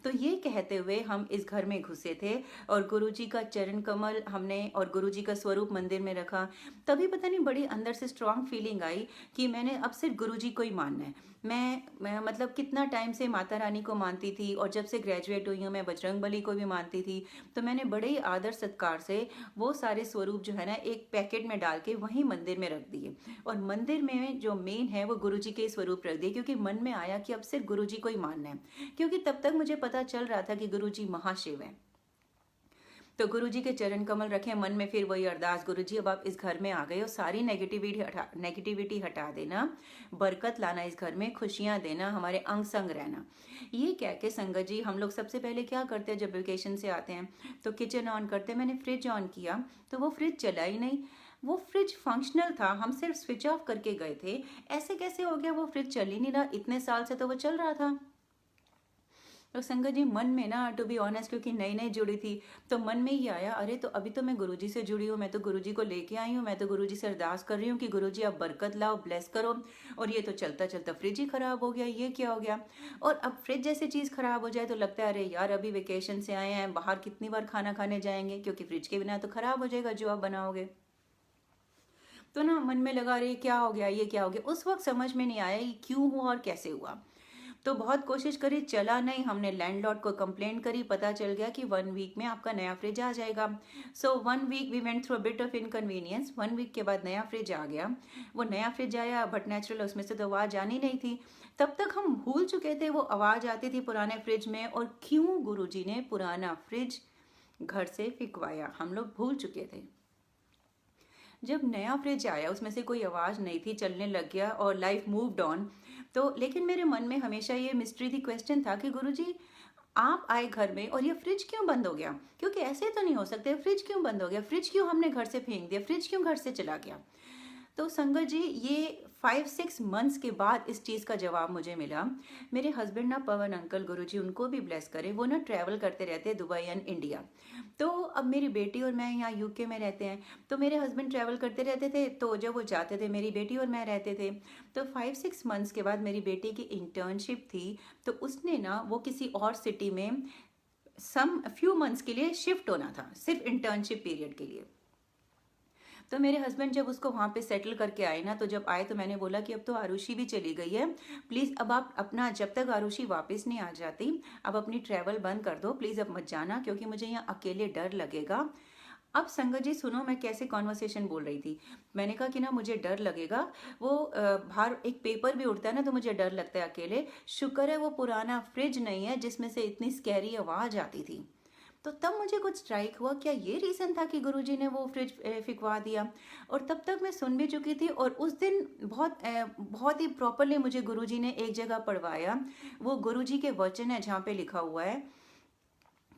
तो ये कहते हुए हम इस घर में घुसे थे, और गुरुजी का चरण कमल हमने और गुरुजी का स्वरूप मंदिर में रखा। तभी पता नहीं बड़ी अंदर से स्ट्रांग फीलिंग आई कि मैंने अब सिर्फ गुरुजी को ही मानना है। मैं मतलब कितना टाइम से माता रानी को मानती थी, और जब से ग्रेजुएट हुई हूँ मैं बजरंगबली को भी मानती थी। तो मैंने बड़े ही आदर सत्कार से वो सारे स्वरूप जो है ना, एक पैकेट में डाल के वहीं मंदिर में रख दिए, और मंदिर में जो मेन है वो गुरुजी के स्वरूप रख दिए, क्योंकि मन में आया कि अब सिर्फ गुरुजी को ही मानना है। क्योंकि तब तक मुझे पता चल रहा था कि गुरुजी महाशिव है। तो गुरुजी के चरण कमल रखे मन में, फिर वही अरदास, गुरुजी अब आप इस घर में आ गए हो, सारी नेगेटिविटी हटा देना, बरकत लाना इस घर में, खुशियां देना, हमारे अंग संग रहना। ये कह के संगत जी, हम लोग सबसे पहले क्या करते हैं जब वेकेशन से आते हैं, तो किचन ऑन करते हैं। मैंने फ्रिज ऑन किया तो वो फ्रिज चला ही नहीं। वो फ्रिज फंक्शनल था, हम सिर्फ स्विच ऑफ करके गए थे। ऐसे कैसे हो गया, वो फ्रिज चल ही नहीं रहा, इतने साल से तो वो चल रहा था। तो संगत जी मन में ना, टू बी ऑनेस्ट, क्योंकि नई नई जुड़ी थी, तो मन में ये आया, अरे तो अभी तो मैं गुरुजी से जुड़ी हूँ, मैं तो गुरुजी को लेके आई हूँ, मैं तो गुरुजी से अरदास कर रही हूँ कि गुरुजी आप बरकत लाओ, ब्लेस करो, और ये तो चलता चलता फ्रिज ही खराब हो गया, ये क्या हो गया। और अब फ्रिज जैसी चीज़ खराब हो जाए तो लगता है अरे यार अभी वेकेशन से आए हैं, बाहर कितनी बार खाना खाने जाएंगे, क्योंकि फ्रिज के बिना तो खराब हो जाएगा जो आप बनाओगे। तो ना मन में लगा रही क्या हो गया, ये क्या हो गया। उस वक्त समझ में नहीं आया ये क्यों हुआ और कैसे हुआ। तो बहुत कोशिश करी, चला नहीं। हमने लैंडलॉर्ड को कंप्लेंट करी, पता चल गया कि 1 वीक में आपका नया फ्रिज आ जाएगा। So 1 week we went through a bit of inconvenience. 1 week के बाद नया फ्रिज आ गया। वो नया फ्रिज आया, बट नेचुरल उसमें से तो आवाज़ आनी नहीं थी। तब तक हम भूल चुके थे वो आवाज़ आती थी पुराने फ्रिज में, और क्यों गुरुजी ने पुराना फ्रिज घर से फिकवाया, हम लोग भूल चुके थे। जब नया फ्रिज आया उसमें से कोई आवाज़ नहीं थी, चलने लग गया और लाइफ मूव्ड ऑन। तो लेकिन मेरे मन में हमेशा ये मिस्ट्री थी, क्वेश्चन था कि गुरुजी आप आए घर में और ये फ्रिज क्यों बंद हो गया, क्योंकि ऐसे तो नहीं हो सकते, फ्रिज क्यों बंद हो गया, फ्रिज क्यों हमने घर से फेंक दिया, फ्रिज क्यों घर से चला गया। तो संगत जी ये 5-6 मंथ्स के बाद इस चीज़ का जवाब मुझे मिला। मेरे हस्बैंड ना, पवन अंकल, गुरुजी उनको भी ब्लेस करें, वो ना ट्रैवल करते रहते हैं दुबई एंड इंडिया। तो अब मेरी बेटी और मैं यहाँ यूके में रहते हैं, तो मेरे हस्बैंड ट्रैवल करते रहते थे, तो जब वो जाते थे मेरी बेटी और मैं रहते थे। तो 5-6 मंथ्स के बाद मेरी बेटी की इंटर्नशिप थी, तो उसने ना वो किसी और सिटी में सम फ्यू मंथ्स के लिए शिफ्ट होना था, सिर्फ इंटर्नशिप पीरियड के लिए। तो मेरे हस्बैंड जब उसको वहाँ पे सेटल करके आए ना, तो जब आए तो मैंने बोला कि अब तो आरुषि भी चली गई है, प्लीज़ अब आप अपना, जब तक आरुषि वापस नहीं आ जाती, अब अपनी ट्रैवल बंद कर दो, प्लीज़ अब मत जाना, क्योंकि मुझे यहाँ अकेले डर लगेगा। अब संगत जी सुनो मैं कैसे कॉन्वर्सेशन बोल रही थी। मैंने कहा कि ना मुझे डर लगेगा, वो बाहर एक पेपर भी उड़ता है ना तो मुझे डर लगता है अकेले। शुक्र है वो पुराना फ्रिज नहीं है जिसमें से इतनी स्कैरी आवाज़ आती थी। तो तब मुझे कुछ स्ट्राइक हुआ, क्या ये रीज़न था कि गुरुजी ने वो फ्रिज फिकवा दिया। और तब तक मैं सुन भी चुकी थी, और उस दिन बहुत ही प्रॉपरली मुझे गुरुजी ने एक जगह पढ़वाया। वो गुरुजी के वचन है जहाँ पे लिखा हुआ है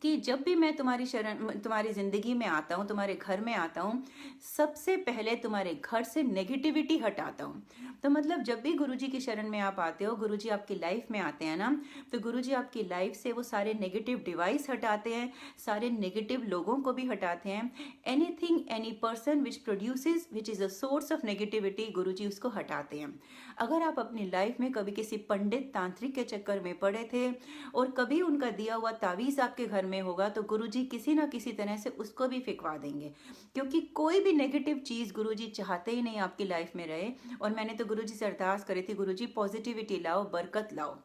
कि जब भी मैं तुम्हारी शरण, तुम्हारी ज़िंदगी में आता हूँ, तुम्हारे घर में आता हूँ, सबसे पहले तुम्हारे घर से नेगेटिविटी हटाता हूँ। तो मतलब जब भी गुरुजी की शरण में आप आते हो, गुरुजी आपकी लाइफ में आते हैं ना, तो गुरुजी आपकी लाइफ से वो सारे नेगेटिव डिवाइस हटाते हैं, सारे नेगेटिव लोगों को भी हटाते हैं। Anything, any person which produces which is a source of negativity, Guruji उसको हटाते हैं। अगर आप अपनी लाइफ में कभी किसी पंडित तांत्रिक के चक्कर में पड़े थे और कभी उनका दिया हुआ तावीज़ आपके घर में होगा, तो गुरुजी किसी ना किसी तरह से उसको भी फिकवा देंगे, क्योंकि कोई भी नेगेटिव चीज़ गुरुजी चाहते ही नहीं आपकी लाइफ में रहे। और मैंने तो गुरुजी से अरदास करी थी, गुरुजी पॉजिटिविटी लाओ, बरकत लाओ।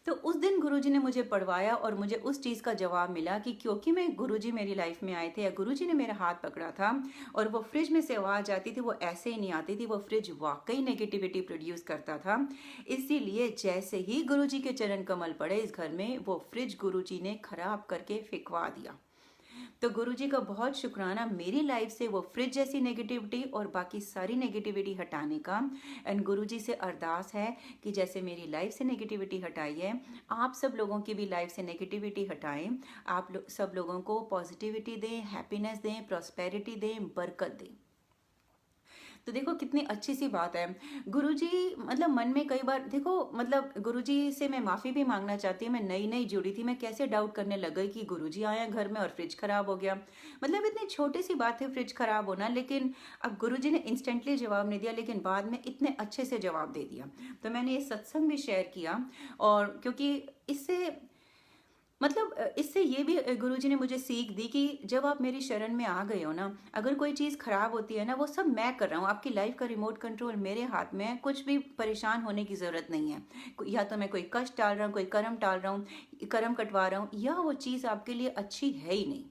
तो उस दिन गुरुजी ने मुझे पढ़वाया और मुझे उस चीज़ का जवाब मिला कि क्योंकि मैं, गुरुजी मेरी लाइफ में आए थे या गुरुजी ने मेरा हाथ पकड़ा था, और वो फ्रिज में से आवाज़ आती थी, वो ऐसे ही नहीं आती थी, वो फ्रिज वाकई नेगेटिविटी प्रोड्यूस करता था। इसीलिए जैसे ही गुरुजी के चरण कमल पड़े इस घर में, वो फ्रिज गुरुजी ने खराब करके फिकवा दिया। तो गुरुजी का बहुत शुक्राना मेरी लाइफ से वो फ्रिज जैसी नेगेटिविटी और बाकी सारी नेगेटिविटी हटाने का। एंड गुरुजी से अरदास है कि जैसे मेरी लाइफ से नेगेटिविटी हटाई है, आप सब लोगों की भी लाइफ से नेगेटिविटी हटाएं। आप सब लोगों को पॉजिटिविटी दें, हैप्पीनेस दें, प्रॉस्पेरिटी दें, बरकत दें। तो देखो कितनी अच्छी सी बात है। गुरुजी मतलब मन में कई बार देखो, मतलब गुरुजी से मैं माफ़ी भी मांगना चाहती हूँ। मैं नई नई जुड़ी थी, मैं कैसे डाउट करने लग गई कि गुरुजी आए हैं घर में और फ्रिज खराब हो गया। मतलब इतनी छोटी सी बात है फ्रिज खराब होना, लेकिन अब गुरुजी ने इंस्टेंटली जवाब नहीं दिया, लेकिन बाद में इतने अच्छे से जवाब दे दिया। तो मैंने ये सत्संग भी शेयर किया, और क्योंकि इससे मतलब इससे ये भी गुरुजी ने मुझे सीख दी कि जब आप मेरी शरण में आ गए हो ना, अगर कोई चीज़ खराब होती है ना, वो सब मैं कर रहा हूँ, आपकी लाइफ का रिमोट कंट्रोल मेरे हाथ में है, कुछ भी परेशान होने की ज़रूरत नहीं है। या तो मैं कोई कष्ट टाल रहा हूँ, कोई कर्म टाल रहा हूँ, कर्म कटवा रहा हूँ, या वो चीज़ आपके लिए अच्छी है ही नहीं।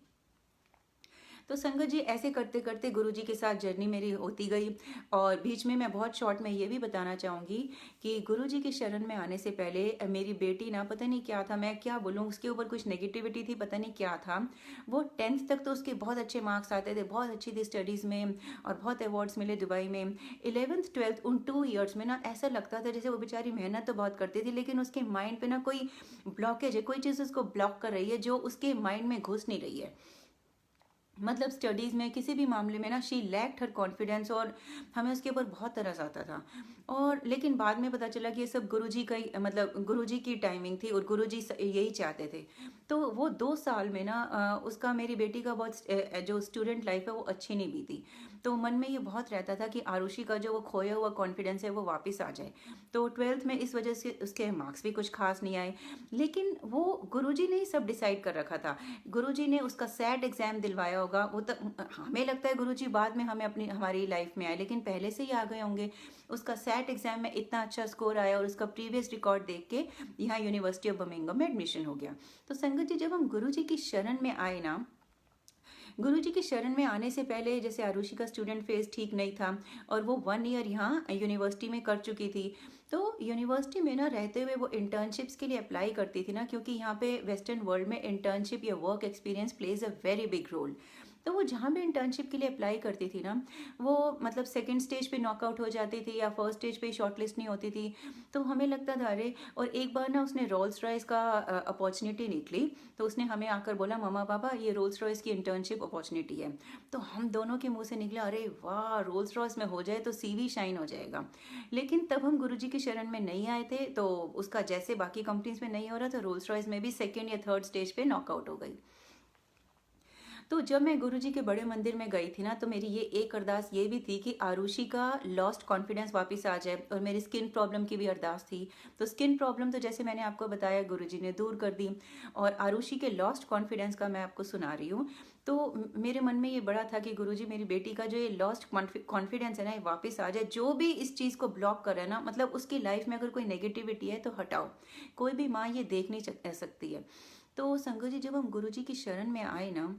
तो संगत जी ऐसे करते करते गुरुजी के साथ जर्नी मेरी होती गई। और बीच में मैं बहुत शॉर्ट में ये भी बताना चाहूँगी कि गुरुजी की शरण में आने से पहले मेरी बेटी ना, पता नहीं क्या था, मैं क्या बोलूँ, उसके ऊपर कुछ नेगेटिविटी थी, पता नहीं क्या था। वो 10th तक तो उसके बहुत अच्छे मार्क्स आते थे, बहुत अच्छी थी स्टडीज़ में, और बहुत अवार्ड्स मिले दुबई में। 11th 12th उन 2 ईयर्स में ना ऐसा लगता था जैसे वो बेचारी मेहनत तो बहुत करती थी, लेकिन उसके माइंड पे ना कोई ब्लॉकेज है, कोई चीज़ उसको ब्लॉक कर रही है जो उसके माइंड में घुस नहीं रही है। मतलब स्टडीज़ में किसी भी मामले में ना शी लैक्ड हर कॉन्फिडेंस, और हमें उसके ऊपर बहुत तरस आता था। और लेकिन बाद में पता चला कि ये सब गुरुजी का ही, मतलब गुरुजी की टाइमिंग थी और गुरुजी यही चाहते थे। तो वो 2 साल में ना उसका, मेरी बेटी का बहुत जो स्टूडेंट लाइफ है वो अच्छी नहीं बीती। तो मन में ये बहुत रहता था कि आरुषि का जो वो खोया हुआ कॉन्फिडेंस है वो वापस आ जाए। तो 12th में इस वजह से उसके मार्क्स भी कुछ खास नहीं आए, लेकिन वो गुरुजी ने ही सब डिसाइड कर रखा था। गुरुजी ने उसका सैट एग्जाम दिलवाया होगा। वो तो हमें लगता है गुरुजी बाद में हमें अपनी हमारी लाइफ में आए, लेकिन पहले से ही आ गए होंगे। उसका सैट एग्जाम में इतना अच्छा स्कोर आया और उसका प्रीवियस रिकॉर्ड देख के यहाँ यूनिवर्सिटी ऑफ बर्मिंघम में एडमिशन हो गया। तो संगत जी, जब हम गुरुजी की शरण में आए ना, गुरुजी की शरण में आने से पहले जैसे आरुषि का स्टूडेंट फेस ठीक नहीं था, और वो 1 ईयर यहाँ यूनिवर्सिटी में कर चुकी थी। तो यूनिवर्सिटी में ना रहते हुए वो इंटर्नशिप्स के लिए अप्लाई करती थी ना, क्योंकि यहाँ पे वेस्टर्न वर्ल्ड में इंटर्नशिप या work experience plays a very big role. तो वो जहाँ भी इंटर्नशिप के लिए अप्लाई करती थी ना, वो मतलब सेकंड स्टेज पे नॉकआउट हो जाती थी या फर्स्ट स्टेज पे शॉर्टलिस्ट नहीं होती थी। तो हमें लगता था अरे, और एक बार ना उसने रोल्स रॉयस का अपॉर्चुनिटी निकली, तो उसने हमें आकर बोला, मम्मा पापा ये रोल्स रॉयस की इंटर्नशिप अपॉर्चुनिटी है। तो हम दोनों के मुंह से निकला, अरे वाह, रोल्स रॉयस में हो जाए तो सीवी शाइन हो जाएगा। लेकिन तब हम गुरुजी की शरण में नहीं आए थे, तो उसका जैसे बाकी कंपनीज में नहीं हो रहा था, रोल्स रॉयस में भी सेकेंड या थर्ड स्टेज पे नॉकआउट हो गई। तो जब मैं गुरुजी के बड़े मंदिर में गई थी ना, तो मेरी ये एक अरदास ये भी थी कि आरुषि का लॉस्ट कॉन्फिडेंस वापस आ जाए, और मेरी स्किन प्रॉब्लम की भी अरदास थी। तो स्किन प्रॉब्लम तो जैसे मैंने आपको बताया गुरुजी ने दूर कर दी, और आरुषि के लॉस्ट कॉन्फिडेंस का मैं आपको सुना रही हूँ। तो मेरे मन में ये बड़ा था कि गुरुजी मेरी बेटी का जो ये लॉस्ट कॉन्फिडेंस है ना, ये वापस आ जाए। जो भी इस चीज़ को ब्लॉक कर रहा है ना, मतलब उसकी लाइफ में अगर कोई नेगेटिविटी है तो हटाओ। कोई भी माँ ये देख नहीं सकती है। तो संगत जी, जब हम गुरुजी की शरण में आए ना,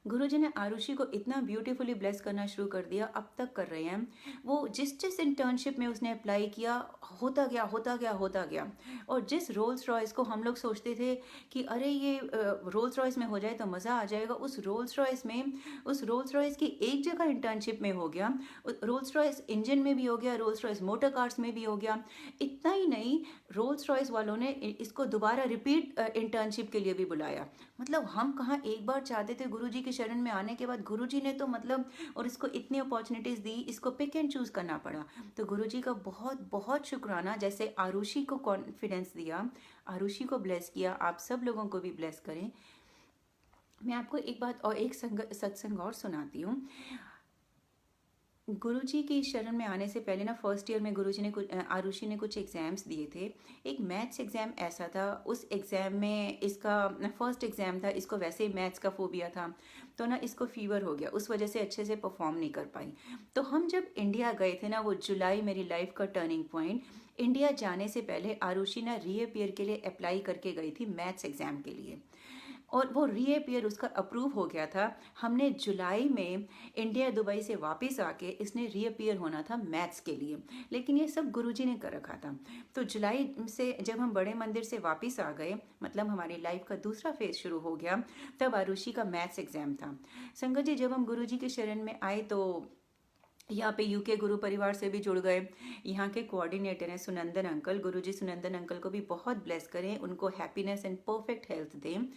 गुरुजी ने आरुषि को इतना ब्यूटीफुली ब्लेस करना शुरू कर दिया, अब तक कर रहे हैं। वो जिस जिस इंटर्नशिप में उसने अप्लाई किया, होता गया होता गया होता गया। और जिस रोल्स रॉयस को हम लोग सोचते थे कि अरे ये रोल्स रॉयस में हो जाए तो मज़ा आ जाएगा, उस रोल्स रॉयस में, उस रोल्स रॉयस की एक जगह इंटर्नशिप में हो गया, रोल्स रॉयस इंजन में भी हो गया, रोल्स रॉयस मोटर कार्स में भी हो गया। इतना ही नहीं, रोल्स रॉयस वालों ने इसको दोबारा रिपीट इंटर्नशिप के लिए भी बुलाया। मतलब हम कहाँ एक बार चाहते थे गुरुजी की शरण में आने के बाद, गुरुजी ने तो मतलब, और इसको इतनी अपॉर्चुनिटीज दी, इसको पिक एंड चूज करना पड़ा। तो गुरुजी का बहुत बहुत शुक्राना, जैसे आरुषि को कॉन्फिडेंस दिया, आरुषि को ब्लेस किया, आप सब लोगों को भी ब्लेस करें। मैं आपको एक बात और एक सत्संग और सुनाती हूँ। गुरुजी की शरण में आने से पहले ना, फर्स्ट ईयर में गुरुजी ने आरुषि ने कुछ एग्ज़ाम्स दिए थे। एक मैथ्स एग्ज़ाम ऐसा था, उस एग्ज़ाम में, इसका फर्स्ट एग्ज़ाम था, इसको वैसे ही मैथ्स का फोबिया था, तो ना इसको फीवर हो गया, उस वजह से अच्छे से परफॉर्म नहीं कर पाई। तो हम जब इंडिया गए थे ना, वो जुलाई मेरी लाइफ का टर्निंग पॉइंट। इंडिया जाने से पहले आरुषि ना रीअपियर के लिए अप्लाई करके गई थी मैथ्स एग्ज़ाम के लिए, और वो रीअपियर उसका अप्रूव हो गया था। हमने जुलाई में इंडिया दुबई से वापस आके इसने रीअपियर होना था मैथ्स के लिए, लेकिन ये सब गुरुजी ने कर रखा था। तो जुलाई से जब हम बड़े मंदिर से वापस आ गए, मतलब हमारी लाइफ का दूसरा फेज शुरू हो गया, तब आरुषि का मैथ्स एग्जाम था। संगत जी, जब हम गुरुजी के शरण में आए तो यहाँ पे यूके गुरु परिवार से भी जुड़ गए। यहाँ के कोऑर्डिनेटर हैं सुनंदन अंकल। गुरुजी सुनंदन अंकल को भी बहुत ब्लेस करें, उनको हैप्पीनेस एंड परफेक्ट हेल्थ दें।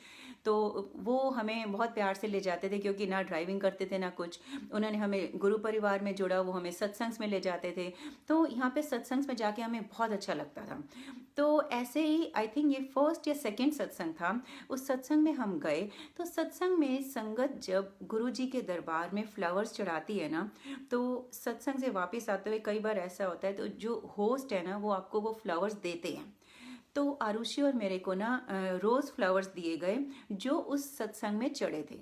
तो वो हमें बहुत प्यार से ले जाते थे, क्योंकि ना ड्राइविंग करते थे ना कुछ। उन्होंने हमें गुरु परिवार में जोड़ा, वो हमें सत्संग में ले जाते थे। तो यहाँ पे सत्संग में जाके हमें बहुत अच्छा लगता था। तो ऐसे ही आई थिंक ये फर्स्ट या सेकेंड सत्संग था, उस सत्संग में हम गए। तो सत्संग में संगत जब गुरुजी के दरबार में फ्लावर्स चढ़ाती है ना, तो सत्संग से वापस आते हुए कई बार ऐसा होता है, तो जो होस्ट है ना, वो आपको वो फ्लावर्स देते हैं। तो आरुषि और मेरे को ना रोज़ फ्लावर्स दिए गए, जो उस सत्संग में चढ़े थे।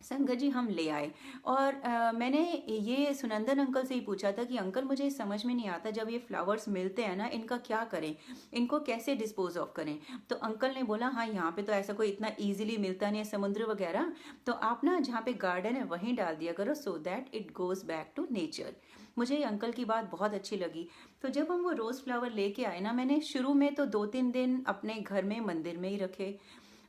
संगत जी, हम ले आए, और मैंने ये सुनंदन अंकल से ही पूछा था कि अंकल मुझे समझ में नहीं आता, जब ये फ्लावर्स मिलते हैं ना, इनका क्या करें, इनको कैसे डिस्पोज ऑफ करें। तो अंकल ने बोला, हाँ यहाँ पे तो ऐसा कोई इतना इजीली मिलता नहीं है, समुद्र वगैरह, तो आप ना जहाँ पे गार्डन है वहीं डाल दिया करो, so that it goes back to nature. मुझे ये अंकल की बात बहुत अच्छी लगी। तो जब हम वो रोज़ फ्लावर लेके आए ना, मैंने शुरू में तो 2-3 दिन अपने घर में मंदिर में ही रखे।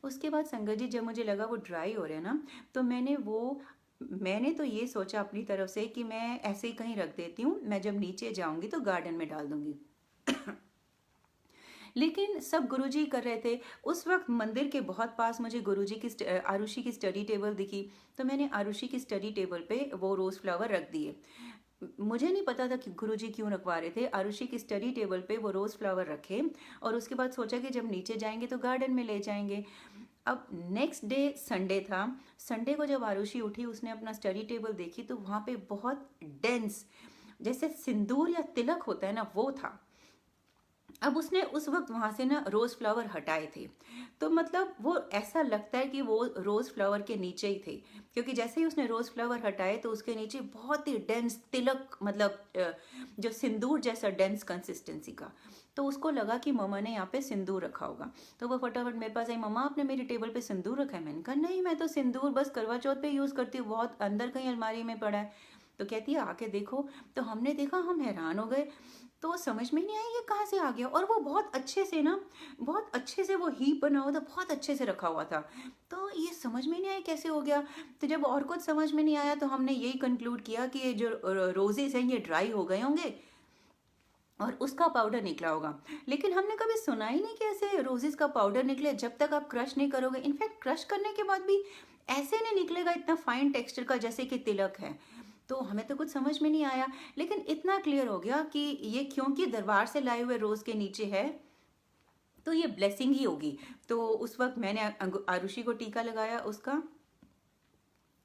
उसके बाद संगत जी, जब मुझे लगा वो ड्राई हो रहे हैं ना, तो मैंने तो ये सोचा अपनी तरफ से कि मैं ऐसे ही कहीं रख देती हूँ, मैं जब नीचे जाऊंगी तो गार्डन में डाल दूंगी। लेकिन सब गुरुजी कर रहे थे। उस वक्त मंदिर के बहुत पास मुझे गुरुजी की आरुषि की स्टडी टेबल दिखी, तो मैंने आरुषि की स्टडी टेबल पे वो रोज़ फ्लावर रख दिए। मुझे नहीं पता था कि गुरुजी क्यों रखवा रहे थे। आरुषि की स्टडी टेबल पे वो रोज़ फ्लावर रखे और उसके बाद सोचा कि जब नीचे जाएंगे तो गार्डन में ले जाएंगे। अब नेक्स्ट डे संडे था। संडे को जब आरुषि उठी, उसने अपना स्टडी टेबल देखी तो वहाँ पे बहुत डेंस, जैसे सिंदूर या तिलक होता है ना, वो था। अब उसने उस वक्त वहां से ना रोज फ्लावर हटाए थे, तो मतलब वो ऐसा लगता है कि वो रोज फ्लावर के नीचे ही थे, क्योंकि जैसे ही उसने रोज फ्लावर हटाए तो उसके नीचे बहुत ही डेंस तिलक, मतलब जो सिंदूर जैसा डेंस कंसिस्टेंसी का। तो उसको लगा कि मम्मा ने यहाँ पे सिंदूर रखा होगा, तो वो फटाफट मेरे पास आई, मम्मा आपने मेरी टेबल पे सिंदूर रखा है? मैंने कहा नहीं, मैं तो सिंदूर बस करवा चौथ पे यूज करती हूँ, बहुत अंदर कहीं अलमारी में पड़ा है। तो कहती है आके देखो। तो हमने देखा, हम हैरान हो गए। तो समझ में नहीं आया ये कहाँ से आ गया, और वो बहुत अच्छे से ना, बहुत अच्छे से वो हीप बना हुआ था, बहुत अच्छे से रखा हुआ था। तो ये समझ में नहीं आया कैसे हो गया। तो जब और कुछ समझ में नहीं आया तो हमने यही कंक्लूड किया कि ये जो रोजेस हैं ये ड्राई हो गए होंगे और उसका पाउडर निकला होगा। लेकिन हमने कभी सुना ही नहीं कि ऐसे रोजेस का पाउडर निकले, जब तक आप क्रश नहीं करोगे। इनफैक्ट क्रश करने के बाद भी ऐसे नहीं निकलेगा इतना फाइन टेक्सचर का जैसे कि तिलक है। तो हमें तो कुछ समझ में नहीं आया, लेकिन इतना क्लियर हो गया कि ये क्योंकि दरबार से लाए हुए रोज के नीचे है तो ये ब्लेसिंग ही होगी। तो उस वक्त मैंने आरुषि को टीका लगाया उसका,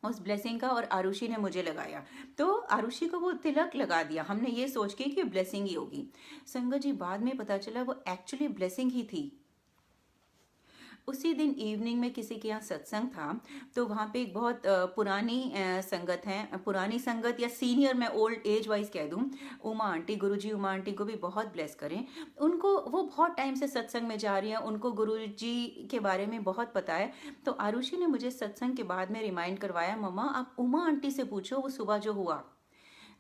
उस ब्लेसिंग का, और आरुषि ने मुझे लगाया। तो आरुषि को वो तिलक लगा दिया हमने ये सोच के कि ब्लेसिंग ही होगी। संगत जी, बाद में पता चला वो एक्चुअली ब्लेसिंग ही थी। उसी दिन इवनिंग में किसी के यहाँ सत्संग था, तो वहाँ पे एक बहुत पुरानी संगत है, पुरानी संगत या सीनियर, मैं ओल्ड एज वाइज कह दूँ, उमा आंटी, गुरुजी उमा आंटी को भी बहुत ब्लेस करें। उनको, वो बहुत टाइम से सत्संग में जा रही हैं, उनको गुरुजी के बारे में बहुत पता है। तो आरुषि ने मुझे सत्संग के बाद में रिमाइंड करवाया, मम्मा आप उमा आंटी से पूछो वो सुबह जो हुआ।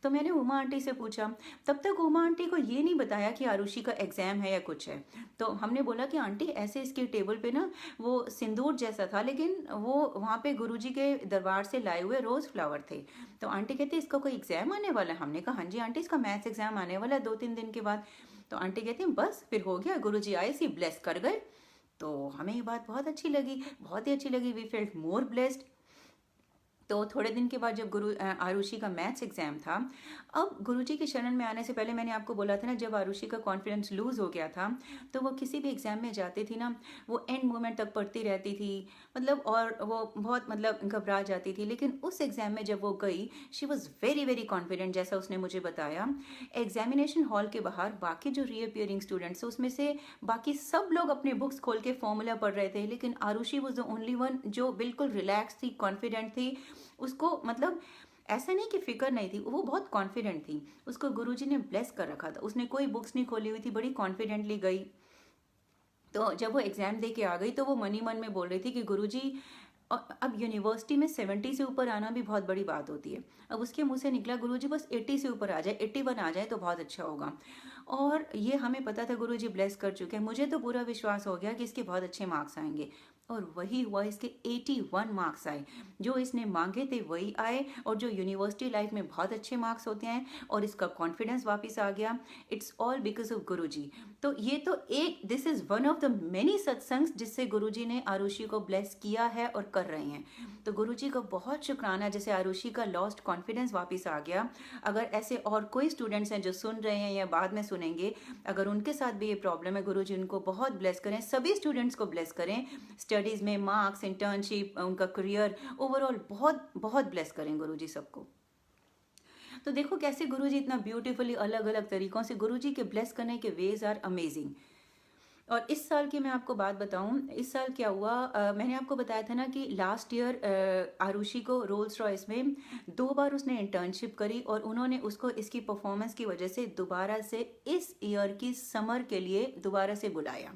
तो मैंने उमा आंटी से पूछा, तब तक उमा आंटी को ये नहीं बताया कि आरुषि का एग्जाम है या कुछ है। तो हमने बोला कि आंटी ऐसे इसके टेबल पे ना वो सिंदूर जैसा था, लेकिन वो वहाँ पे गुरुजी के दरबार से लाए हुए रोज फ्लावर थे। तो आंटी कहती इसका कोई एग्जाम आने वाला है? हमने कहा हाँ जी आंटी, इसका मैथ्स एग्जाम आने वाला है 2-3 दिन के बाद। तो आंटी कहती बस फिर हो गया, गुरुजी आए, सी ब्लेस कर गए। तो हमें ये बात बहुत अच्छी लगी, बहुत ही अच्छी लगी। We felt more blessed. तो थोड़े दिन के बाद जब आरुषि का मैथ्स एग्जाम था, अब गुरुजी के शरण में आने से पहले मैंने आपको बोला था ना, जब आरुषि का कॉन्फिडेंस लूज हो गया था तो वो किसी भी एग्जाम में जाती थी ना, वो एंड मोमेंट तक पढ़ती रहती थी, मतलब, और वो बहुत मतलब घबरा जाती थी। लेकिन उस एग्जाम में जब वो गई, she was very very confident, जैसा उसने मुझे बताया। एग्जामिनेशन हॉल के बाहर बाकी जो रीअपियरिंग स्टूडेंट्स, उसमें से बाकी सब लोग अपने बुक्स खोल के फॉर्मूला पढ़ रहे थे, लेकिन Arushi was the only one जो बिल्कुल रिलैक्स थी, कॉन्फिडेंट थी। उसको मतलब ऐसा नहीं कि फिक्र नहीं थी, वो बहुत कॉन्फिडेंट थी। उसको गुरुजी ने ब्लेस कर रखा था, उसने कोई बुक्स नहीं खोली हुई थी, बड़ी कॉन्फिडेंटली गई। तो जब वो एग्जाम दे के आ गई तो वो मन ही मन में बोल रही थी कि गुरुजी, अब यूनिवर्सिटी में 70 से ऊपर आना भी बहुत बड़ी बात होती है। अब उसके मुंह से निकला, गुरुजी बस 80 से ऊपर आ जाए, 81 आ जाए तो बहुत अच्छा होगा। और ये हमें पता था गुरुजी ब्लेस कर चुके हैं, मुझे तो पूरा विश्वास हो गया कि इसके बहुत अच्छे मार्क्स आएंगे। और वही हुआ, इसके 81 मार्क्स आए, जो इसने मांगे थे वही आए, और जो यूनिवर्सिटी लाइफ में बहुत अच्छे मार्क्स होते हैं, और इसका कॉन्फिडेंस वापस आ गया। इट्स ऑल बिकॉज ऑफ गुरुजी। तो ये तो एक, this is one of the many satsangs जिससे गुरुजी ने आरुषि को ब्लेस किया है और कर रहे हैं। तो गुरुजी को बहुत शुक्राना, जैसे आरुषि का लॉस्ट कॉन्फिडेंस वापस आ गया। अगर ऐसे और कोई स्टूडेंट्स हैं जो सुन रहे हैं या बाद में सुनेंगे, अगर उनके साथ भी ये प्रॉब्लम है, गुरुजी उनको बहुत ब्लेस करें, सभी स्टूडेंट्स को ब्लेस करें, स्टडीज में, मार्क्स, इंटर्नशिप, उनका करियर, ओवरऑल बहुत बहुत ब्लेस करें गुरुजी सबको। तो देखो कैसे गुरुजी इतना ब्यूटीफुली अलग अलग तरीकों से, गुरुजी के ब्लेस करने के वेज आर अमेजिंग। और इस साल की मैं आपको बात बताऊं, इस साल क्या हुआ, मैंने आपको बताया था ना कि लास्ट ईयर आरुषि को रोल्स रॉयस में 2 बार उसने इंटर्नशिप करी, और उन्होंने उसको इसकी परफॉर्मेंस की वजह से दोबारा से इस ईयर की समर के लिए दोबारा से बुलाया।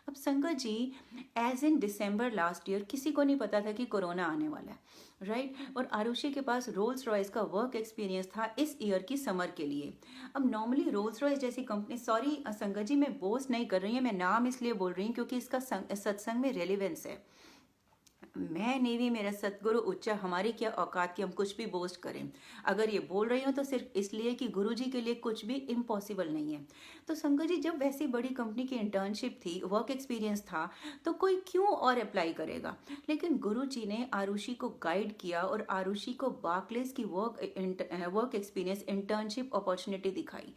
अब संगत जी, as in December last year किसी को नहीं पता था कि कोरोना आने वाला है, राइट? और आरुषि के पास रोल्स रॉयस का वर्क एक्सपीरियंस था इस ईयर की समर के लिए। अब नॉर्मली रोल्स रॉयस जैसी कंपनी, सॉरी संगत जी मैं बोस्ट नहीं कर रही हूँ, मैं नाम इसलिए बोल रही हूँ क्योंकि इसका सत्संग में रेलिवेंस है। मैं नेवी मेरा सतगुरु ऊंचा, हमारी क्या औकात कि हम कुछ भी बोस्ट करें। अगर ये बोल रही हूँ तो सिर्फ इसलिए कि गुरुजी के लिए कुछ भी इम्पॉसिबल नहीं है। तो संगत जी, जब वैसी बड़ी कंपनी की इंटर्नशिप थी, वर्क एक्सपीरियंस था, तो कोई क्यों और अप्लाई करेगा। लेकिन गुरुजी ने आरुषि को गाइड किया और आरुषि को बार्कलेज की वर्क एक्सपीरियंस इंटर्नशिप अपॉर्चुनिटी दिखाई।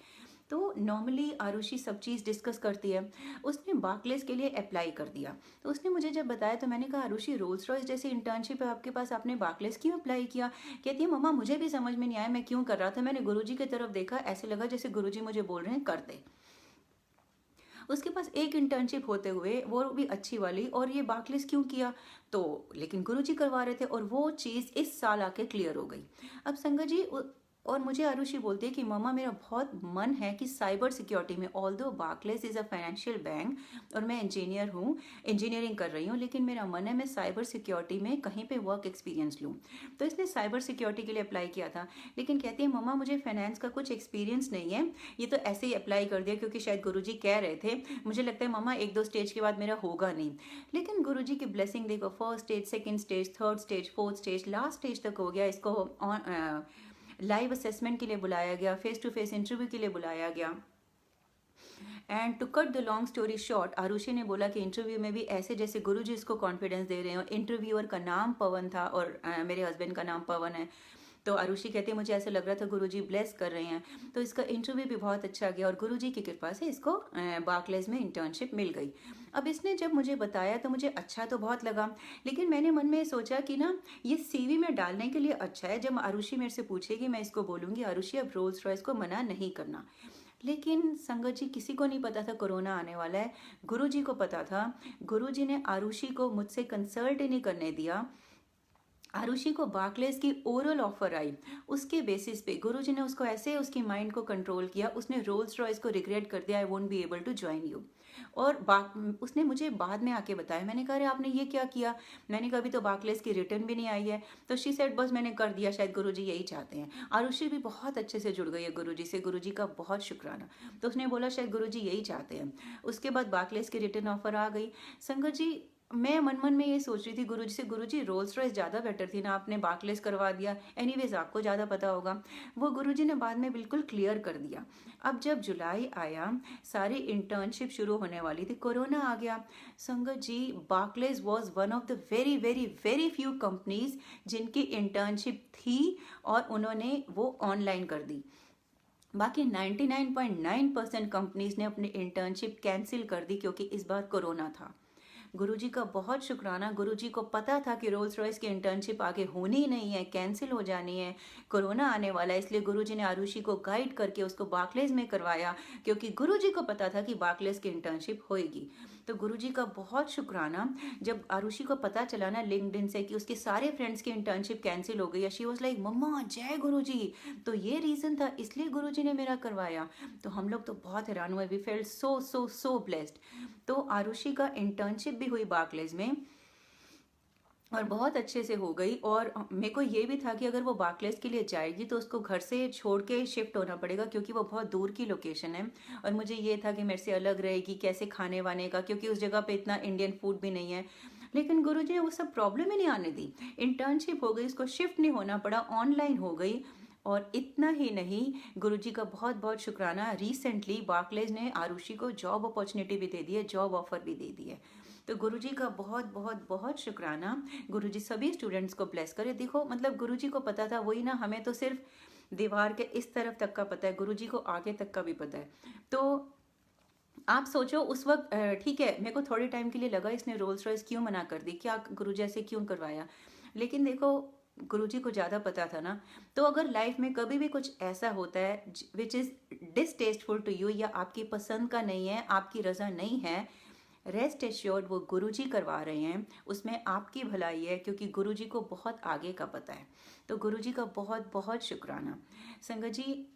तो नॉर्मली आरुषि सब चीज़ डिस्कस करती है, उसने बार्कलेज के लिए अप्लाई कर दिया। तो उसने मुझे जब बताया तो मैंने कहा, आरुषि रोल्स रॉयस जैसी इंटर्नशिप है आपके पास, आपने बार्कलेज क्यों अप्लाई किया। कहती है, मम्मा मुझे भी समझ में नहीं आया मैं क्यों कर रहा था, मैंने गुरुजी की तरफ देखा, ऐसे लगा जैसे गुरुजी मुझे बोल रहे हैं कर दे। उसके पास एक इंटर्नशिप होते हुए, वो भी अच्छी वाली, और ये बार्कलेज क्यों किया। तो लेकिन गुरुजी करवा रहे थे और वो चीज़ इस साल आके क्लियर हो गई। अब संगत जी, और मुझे आरुषि बोलती है कि मम्मा मेरा बहुत मन है कि साइबर सिक्योरिटी में, although Barclays is a financial bank और मैं इंजीनियर हूँ, इंजीनियरिंग कर रही हूँ, लेकिन मेरा मन है मैं साइबर सिक्योरिटी में कहीं पे वर्क एक्सपीरियंस लूँ। तो इसने साइबर सिक्योरिटी के लिए अप्लाई किया था, लेकिन कहती है मम्मा मुझे फाइनेंस का कुछ एक्सपीरियंस नहीं है, ये तो ऐसे ही अप्लाई कर दिया क्योंकि शायद गुरुजी कह रहे थे, मुझे लगता है मम्मा एक दो स्टेज के बाद मेरा होगा नहीं। लेकिन गुरुजी की ब्लेसिंग देखो, first stage, second stage, third stage, fourth stage, last stage तक हो गया। इसको लाइव असेसमेंट के लिए बुलाया गया, फेस टू फेस इंटरव्यू के लिए बुलाया गया। And to cut the long story short, Arushi ने बोला कि इंटरव्यू में भी ऐसे जैसे गुरुजी इसको कॉन्फिडेंस दे रहे हो। इंटरव्यूअर का नाम पवन था और मेरे हस्बैंड का नाम पवन है। तो आरुषि कहती है मुझे ऐसा लग रहा था गुरुजी ब्लेस कर रहे हैं। तो इसका इंटरव्यू भी बहुत अच्छा गया और गुरुजी की कृपा से इसको बार्कलेज में इंटर्नशिप मिल गई। अब इसने जब मुझे बताया तो मुझे अच्छा तो बहुत लगा, लेकिन मैंने मन में सोचा कि ना ये सीवी में डालने के लिए अच्छा है। जब आरुषि मेरे से पूछेगी मैं इसको बोलूँगी, आरुषि अब रोल्स रॉयस को मना नहीं करना। लेकिन संगत जी, किसी को नहीं पता था कोरोना आने वाला है, गुरुजी को पता था। गुरुजी ने आरुषि को मुझसे कंसल्ट ही नहीं करने दिया। आरुषि को बार्कलेज की ओरल ऑफर आई, उसके बेसिस पे गुरुजी ने उसको ऐसे उसकी माइंड को कंट्रोल किया, उसने रोल्स रॉयस को रिग्रेट कर दिया, I won't be able to join you. और उसने मुझे बाद में आके बताया, मैंने कहा अरे आपने ये क्या किया। मैंने कहा अभी तो बार्कलेज की रिटर्न भी नहीं आई है। तो शी सेड बस मैंने कर दिया, शायद गुरुजी यही चाहते हैं। आरुषि भी बहुत अच्छे से जुड़ गई है गुरुजी से, गुरुजी का बहुत शुक्राना। तो उसने बोला शायद गुरुजी यही चाहते हैं। उसके बाद बार्कलेज की रिटर्न ऑफर आ गई। संगत जी, मैं मन मन में ये सोच रही थी गुरुजी से, गुरुजी रोल्स रॉयस ज़्यादा बेटर थी ना, आपने बार्कलेज करवा दिया, एनीवेज आपको ज़्यादा पता होगा। वो गुरुजी ने बाद में बिल्कुल क्लियर कर दिया। अब जब जुलाई आया, सारी इंटर्नशिप शुरू होने वाली थी, कोरोना आ गया। संगत जी, Barclays was one of the very very very few companies जिनकी इंटर्नशिप थी और उन्होंने वो ऑनलाइन कर दी। बाकी 99.9% कंपनीज ने अपनी इंटर्नशिप कैंसिल कर दी क्योंकि इस बार कोरोना था। गुरुजी का बहुत शुक्राना, गुरुजी को पता था कि रोल्स रॉयस की इंटर्नशिप आगे होनी ही नहीं है, कैंसिल हो जानी है, कोरोना आने वाला है, इसलिए गुरुजी ने आरुषि को गाइड करके उसको बार्कलेज में करवाया क्योंकि गुरुजी को पता था कि बार्कलेज की इंटर्नशिप होएगी। तो गुरुजी का बहुत शुक्राना, जब आरुषि को पता चला ना लिंक्डइन से कि उसके सारे फ्रेंड्स की इंटर्नशिप कैंसिल हो गई, शी वाज लाइक मम्मा जय गुरुजी, तो ये रीज़न था इसलिए गुरुजी ने मेरा करवाया। तो हम लोग तो बहुत हैरान हुए, we felt so so so blessed. तो आरुषि का इंटर्नशिप भी हुई बार्कलेज में और बहुत अच्छे से हो गई। और मेरे को ये भी था कि अगर वो बार्कलेज के लिए जाएगी तो उसको घर से छोड़ के शिफ्ट होना पड़ेगा क्योंकि वो बहुत दूर की लोकेशन है, और मुझे ये था कि मेरे से अलग रहेगी, कैसे खाने वाने का, क्योंकि उस जगह पे इतना इंडियन फूड भी नहीं है। लेकिन गुरुजी ने वो सब प्रॉब्लम ही नहीं आने दी, इंटर्नशिप हो गई, उसको शिफ्ट नहीं होना पड़ा, ऑनलाइन हो गई। और इतना ही नहीं, गुरुजी का बहुत बहुत शुक्राना, रिसेंटली बार्कलेज ने आरुषि को जॉब अपॉर्चुनिटी भी दे दी है, जॉब ऑफर भी दे दी है। तो गुरुजी का बहुत बहुत बहुत शुक्राना। गुरुजी सभी स्टूडेंट्स को ब्लेस करे। देखो मतलब गुरुजी को पता था, वही ना, हमें तो सिर्फ दीवार के इस तरफ तक का पता है, गुरुजी को आगे तक का भी पता है। तो आप सोचो उस वक्त, ठीक है मेरे को थोड़े टाइम के लिए लगा इसने रोल्स रॉयस क्यों मना कर दी, क्या गुरुजी ऐसे क्यों करवाया, लेकिन देखो गुरुजी को ज़्यादा पता था ना। तो अगर लाइफ में कभी भी कुछ ऐसा होता है विच इज़ डिसटेस्टफुल टू यू, या आपकी पसंद का नहीं है, आपकी रज़ा नहीं है, रेस्ट एश्योर्ड वो गुरुजी करवा रहे हैं, उसमें आपकी भलाई है क्योंकि गुरुजी को बहुत आगे का पता है। तो गुरुजी का बहुत बहुत शुक्राना। संगत जी,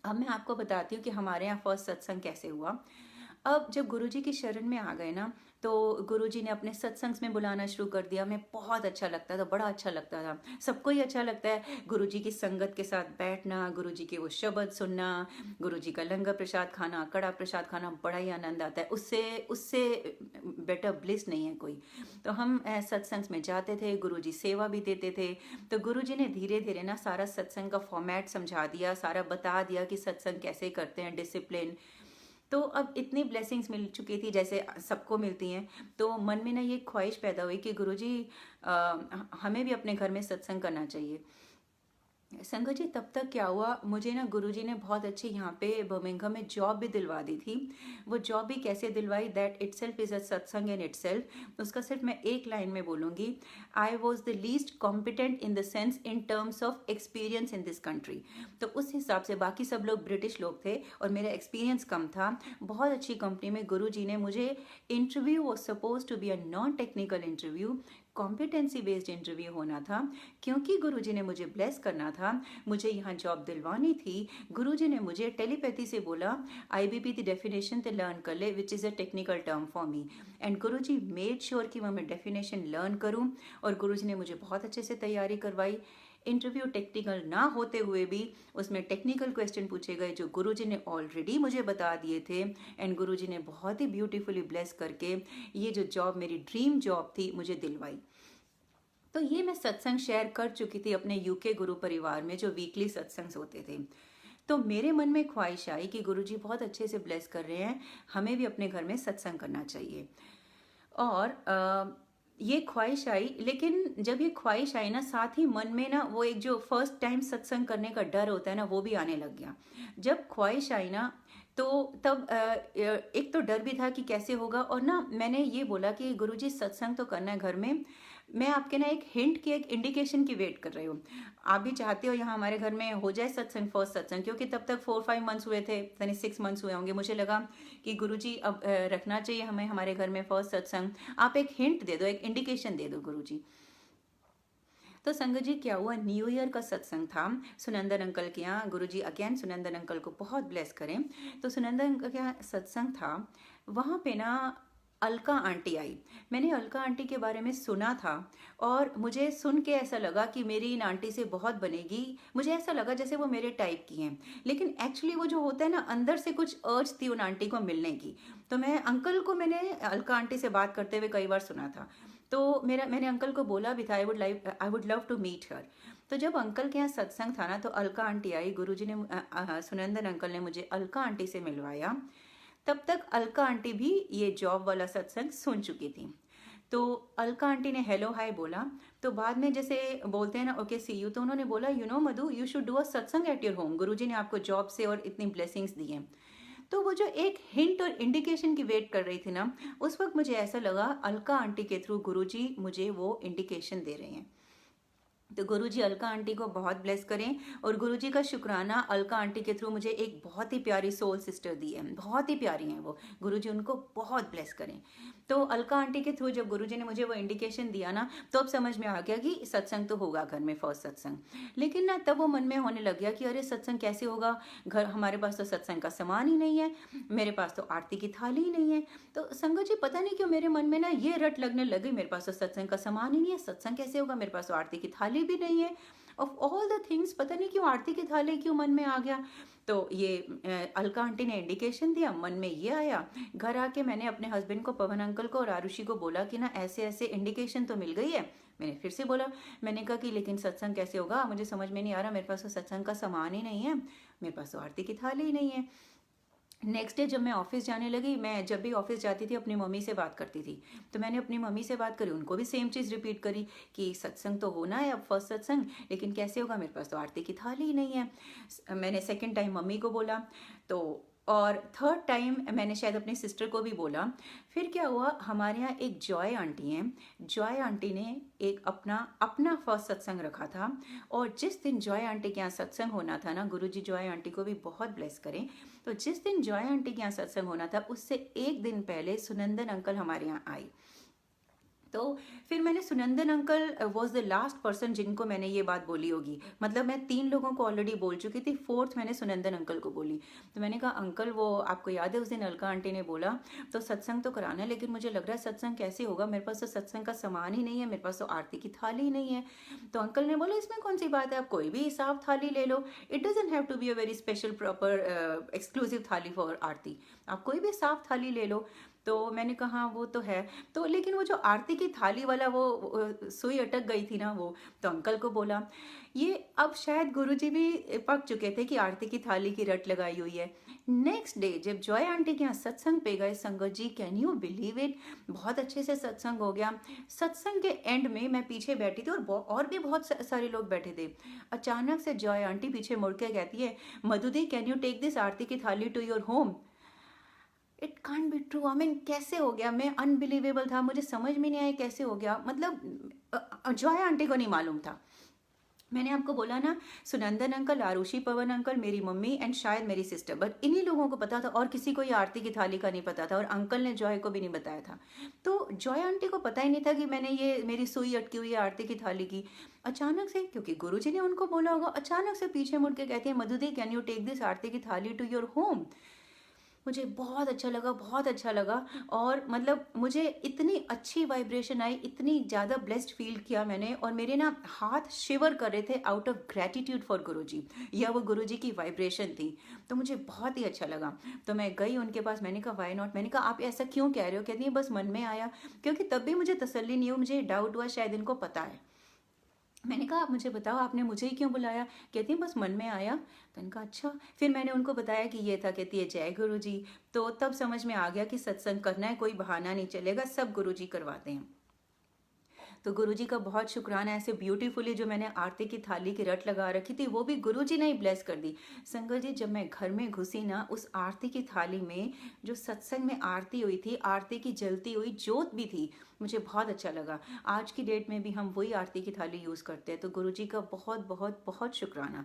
अब मैं आपको बताती हूँ कि हमारे यहाँ फर्स्ट सत्संग कैसे हुआ। अब जब गुरुजी की शरण में आ गए ना, तो गुरुजी ने अपने सत्संग में बुलाना शुरू कर दिया। मैं बहुत अच्छा लगता था, बड़ा अच्छा लगता था। सबको ही अच्छा लगता है गुरुजी की संगत के साथ बैठना, गुरुजी के वो शब्द सुनना, गुरुजी का लंगर प्रसाद खाना, कड़ा प्रसाद खाना, बड़ा ही आनंद आता है। उससे उससे बेटर ब्लिस नहीं है कोई। तो हम सत्संग में जाते थे, गुरुजी सेवा भी देते थे। तो गुरुजी ने धीरे धीरे ना सारा सत्संग का फॉर्मेट समझा दिया, सारा बता दिया कि सत्संग कैसे करते हैं, डिसिप्लिन। तो अब इतनी ब्लेसिंग्स मिल चुकी थी जैसे सबको मिलती हैं, तो मन में ना ये ख्वाहिश पैदा हुई कि गुरुजी हमें भी अपने घर में सत्संग करना चाहिए। संगत जी, तब तक क्या हुआ, मुझे ना गुरुजी ने बहुत अच्छी यहाँ पे बर्मिंघम में जॉब भी दिलवा दी थी। वो जॉब भी कैसे दिलवाई, दैट इटसेल्फ इज अ सत्संग इन इटसेल्फ। उसका सिर्फ मैं एक लाइन में बोलूँगी, I was the least competent in the sense in terms of experience in this country. तो उस हिसाब से बाकी सब लोग ब्रिटिश लोग थे और मेरा एक्सपीरियंस कम था। बहुत अच्छी कंपनी में गुरुजी ने मुझे, interview was suppose to be a non technical interview, competency based interview होना था। क्योंकि गुरुजी ने मुझे ब्लेस करना था, मुझे यहाँ जॉब दिलवानी थी, गुरुजी ने मुझे टेलीपैथी से बोला आईबीपी दी डेफिनेशन ते लर्न कर ले, विच is a technical term for me. And Guruji made sure कि मैं डेफिनेशन लर्न करूँ, और गुरुजी ने मुझे बहुत अच्छे से तैयारी करवाई। इंटरव्यू टेक्निकल ना होते हुए भी उसमें टेक्निकल क्वेश्चन पूछे गए जो गुरुजी ने ऑलरेडी मुझे बता दिए थे। एंड गुरुजी ने बहुत ही ब्यूटीफुली ब्लेस करके ये जो जॉब, मेरी ड्रीम जॉब थी, मुझे दिलवाई। तो ये मैं सत्संग शेयर कर चुकी थी अपने यूके गुरु परिवार में, जो वीकली सत्संग होते थे। तो मेरे मन में ख्वाहिश आई कि गुरुजी बहुत अच्छे से ब्लेस कर रहे हैं, हमें भी अपने घर में सत्संग करना चाहिए। और ये ख्वाहिश आई, लेकिन जब ये ख्वाहिश आई ना, साथ ही मन में ना वो एक जो फर्स्ट टाइम सत्संग करने का डर होता है ना, वो भी आने लग गया। जब ख्वाहिश आई ना, तो तब एक तो डर भी था कि कैसे होगा, और ना मैंने ये बोला कि गुरुजी सत्संग तो करना है घर में, मैं आपके ना एक हिंट की, एक इंडिकेशन की वेट कर रही हूँ। आप भी चाहते हो यहाँ हमारे घर में हो जाए सत्संग, फर्स्ट सत्संग, क्योंकि तब तक 4-5 मंथ्स हुए थे, यानी 6 मंथ्स हुए होंगे। मुझे लगा कि गुरुजी अब रखना चाहिए हमें हमारे घर में फर्स्ट सत्संग, आप एक हिंट दे दो, एक इंडिकेशन दे दो गुरुजी। तो संगत जी, क्या हुआ, न्यू ईयर का सत्संग था सुनंदन अंकल के यहाँ। गुरुजी अगेन सुनंदन अंकल को बहुत ब्लेस करें। तो सुनंदन अंकल के यहाँ सत्संग था, वहाँ पे ना अलका आंटी आई। मैंने अलका आंटी के बारे में सुना था, और मुझे सुन के ऐसा लगा कि मेरी इन आंटी से बहुत बनेगी। मुझे ऐसा लगा जैसे वो मेरे टाइप की हैं, लेकिन एक्चुअली वो जो होता है ना, अंदर से कुछ अर्ज थी उन आंटी को मिलने की। तो मैं अंकल को, मैंने अलका आंटी से बात करते हुए कई बार सुना था, तो मैंने अंकल को बोला भी था, I would love to meet her. तो जब अंकल के यहाँ सत्संग था ना, तो अलका आंटी आई। गुरुजी ने, सुनंदन अंकल ने मुझे अलका आंटी से मिलवाया। तब तक अलका आंटी भी ये जॉब वाला सत्संग सुन चुकी थी। तो अलका आंटी ने हेलो हाय बोला, तो बाद में जैसे बोलते हैं ना, ओके सी यू, तो उन्होंने बोला, you know Madhu, you should do a सत्संग एट योर होम, गुरुजी ने आपको जॉब से और इतनी ब्लेसिंग्स दी हैं। तो वो जो एक हिंट और इंडिकेशन की वेट कर रही थी ना, उस वक्त मुझे ऐसा लगा अलका आंटी के थ्रू गुरुजी मुझे वो इंडिकेशन दे रहे हैं। तो गुरुजी अलका आंटी को बहुत ब्लेस करें, और गुरुजी का शुक्राना, अलका आंटी के थ्रू मुझे एक बहुत ही प्यारी सोल सिस्टर दी है, बहुत ही प्यारी हैं वो, गुरुजी उनको बहुत ब्लेस करें। तो अलका आंटी के थ्रू जब गुरुजी ने मुझे वो इंडिकेशन दिया ना, तो अब समझ में आ गया कि सत्संग तो होगा घर में, फर्स्ट सत्संग। लेकिन ना तब वो मन में होने लग गया कि अरे सत्संग कैसे होगा, घर हमारे पास तो सत्संग का सामान ही नहीं है, मेरे पास तो आरती की थाली ही नहीं है। तो संगत जी, पता नहीं क्यों मेरे मन में ना ये रट लगने लगी, मेरे पास तो सत्संग का सामान ही नहीं है, सत्संग कैसे होगा, मेरे पास तो आरती की थाली भी नहीं है। ऑफ ऑल द थिंग्स, पता नहीं क्यों आरती की थाली क्यों मन में आ गया। तो ये अलका आंटी ने इंडिकेशन दिया, मन में ये आया। घर आके मैंने अपने हस्बैंड को, पवन अंकल को और आरुषि को बोला कि ना ऐसे ऐसे इंडिकेशन तो मिल गई है। मैंने फिर से बोला, मैंने कहा कि लेकिन सत्संग कैसे होगा, मुझे समझ में नहीं आ रहा, मेरे पास तो सत्संग का सामान ही नहीं है, मेरे पास तो आरती की थाली ही नहीं है। नेक्स्ट डे जब मैं ऑफिस जाने लगी, मैं जब भी ऑफिस जाती थी अपनी मम्मी से बात करती थी, तो मैंने अपनी मम्मी से बात करी, उनको भी सेम चीज़ रिपीट करी कि सत्संग तो होना है अब, फर्स्ट सत्संग, लेकिन कैसे होगा, मेरे पास तो आरती की थाली ही नहीं है। मैंने सेकंड टाइम मम्मी को बोला, तो और थर्ड टाइम मैंने शायद अपनी सिस्टर को भी बोला। फिर क्या हुआ, हमारे यहाँ एक जॉय आंटी हैं, जॉय आंटी ने एक अपना अपना फर्स्ट सत्संग रखा था, और जिस दिन जॉय आंटी के यहाँ सत्संग होना था ना, गुरुजी जॉय आंटी को भी बहुत ब्लेस करें, तो जिस दिन जॉय आंटी के यहाँ सत्संग होना था, उससे एक दिन पहले सुनंदन अंकल हमारे यहाँ आई। तो फिर मैंने Sunandan uncle was the last person जिनको मैंने ये बात बोली होगी। मतलब मैं 3 लोगों को ऑलरेडी बोल चुकी थी, फोर्थ मैंने सुनंदन अंकल को बोली। तो मैंने कहा अंकल वो आपको याद है उस दिन अलका आंटी ने बोला तो सत्संग तो कराना है, लेकिन मुझे लग रहा है सत्संग कैसे होगा, मेरे पास तो सत्संग का सामान ही नहीं है, मेरे पास तो आरती की थाली ही नहीं है। तो अंकल ने बोला इसमें कौन सी बात है, आप कोई भी साफ थाली ले लो, it doesn't have to be a very special proper exclusive thali for aarti, आप कोई भी साफ थाली ले लो। तो मैंने कहा वो तो है, तो लेकिन वो जो आरती की थाली वाला वो सुई अटक गई थी ना वो। तो अंकल को बोला ये अब शायद गुरुजी भी पक चुके थे कि आरती की थाली की रट लगाई हुई है। नेक्स्ट डे जब जॉय आंटी के यहाँ सत्संग पे गए संगत जी, कैन यू बिलीव इट, बहुत अच्छे से सत्संग हो गया। सत्संग के एंड में मैं पीछे बैठी थी और भी बहुत सारे लोग बैठे थे। अचानक से जॉय आंटी पीछे मुड़ के कहती है Madhudi can you take this aarti की thali to your home. It can't be true, I mean कैसे हो गया, मैं अनबिलीवेबल था, मुझे समझ में नहीं आया कैसे हो गया। मतलब जॉय आंटी को नहीं मालूम था। मैंने आपको बोला ना सुनंदन अंकल, आरुषि पवन अंकल, मेरी मम्मी एंड शायद मेरी सिस्टर, बट इन्हीं लोगों को पता था और किसी को ये आरती की थाली का नहीं पता था, और अंकल ने जॉय को भी नहीं बताया था। तो जॉय आंटी को पता ही नहीं था कि मैंने ये मेरी सुई अटकी हुई है आरती की थाली की। अचानक से, क्योंकि गुरुजी ने उनको बोला होगा, अचानक से पीछे मुड़ के कहती है Madhudi can you take this aarti की थाली टू योर होम। मुझे बहुत अच्छा लगा, बहुत अच्छा लगा। और मतलब मुझे इतनी अच्छी वाइब्रेशन आई, इतनी ज़्यादा ब्लेस्ड फील किया मैंने, और मेरे ना हाथ शिवर कर रहे थे आउट ऑफ ग्रैटिट्यूड फॉर गुरुजी, या वो गुरुजी की वाइब्रेशन थी। तो मुझे बहुत ही अच्छा लगा। तो मैं गई उनके पास, मैंने कहा वाई नॉट, मैंने कहा आप ऐसा क्यों कह रहे हो, कहती है बस मन में आया, क्योंकि तब भी मुझे तसल्ली नहीं हुई, मुझे डाउट हुआ शायद इनको पता है। मैंने कहा आप मुझे बताओ आपने मुझे ही क्यों बुलाया, कहती है बस मन में आया। तो मैंने कहा अच्छा। फिर मैंने उनको बताया कि ये था, कहती है जय गुरु जी। तो तब समझ में आ गया कि सत्संग करना है, कोई बहाना नहीं चलेगा, सब गुरु जी करवाते हैं। तो गुरुजी का बहुत शुक्राना, ऐसे ब्यूटीफुली जो मैंने आरती की थाली की रट लगा रखी थी वो भी गुरुजी ने ही ब्लेस कर दी। संगत जी जब मैं घर में घुसी ना, उस आरती की थाली में जो सत्संग में आरती हुई थी, आरती की जलती हुई जोत भी थी, मुझे बहुत अच्छा लगा। आज की डेट में भी हम वही आरती की थाली यूज़ करते हैं। तो गुरुजी का बहुत बहुत बहुत शुक्राना।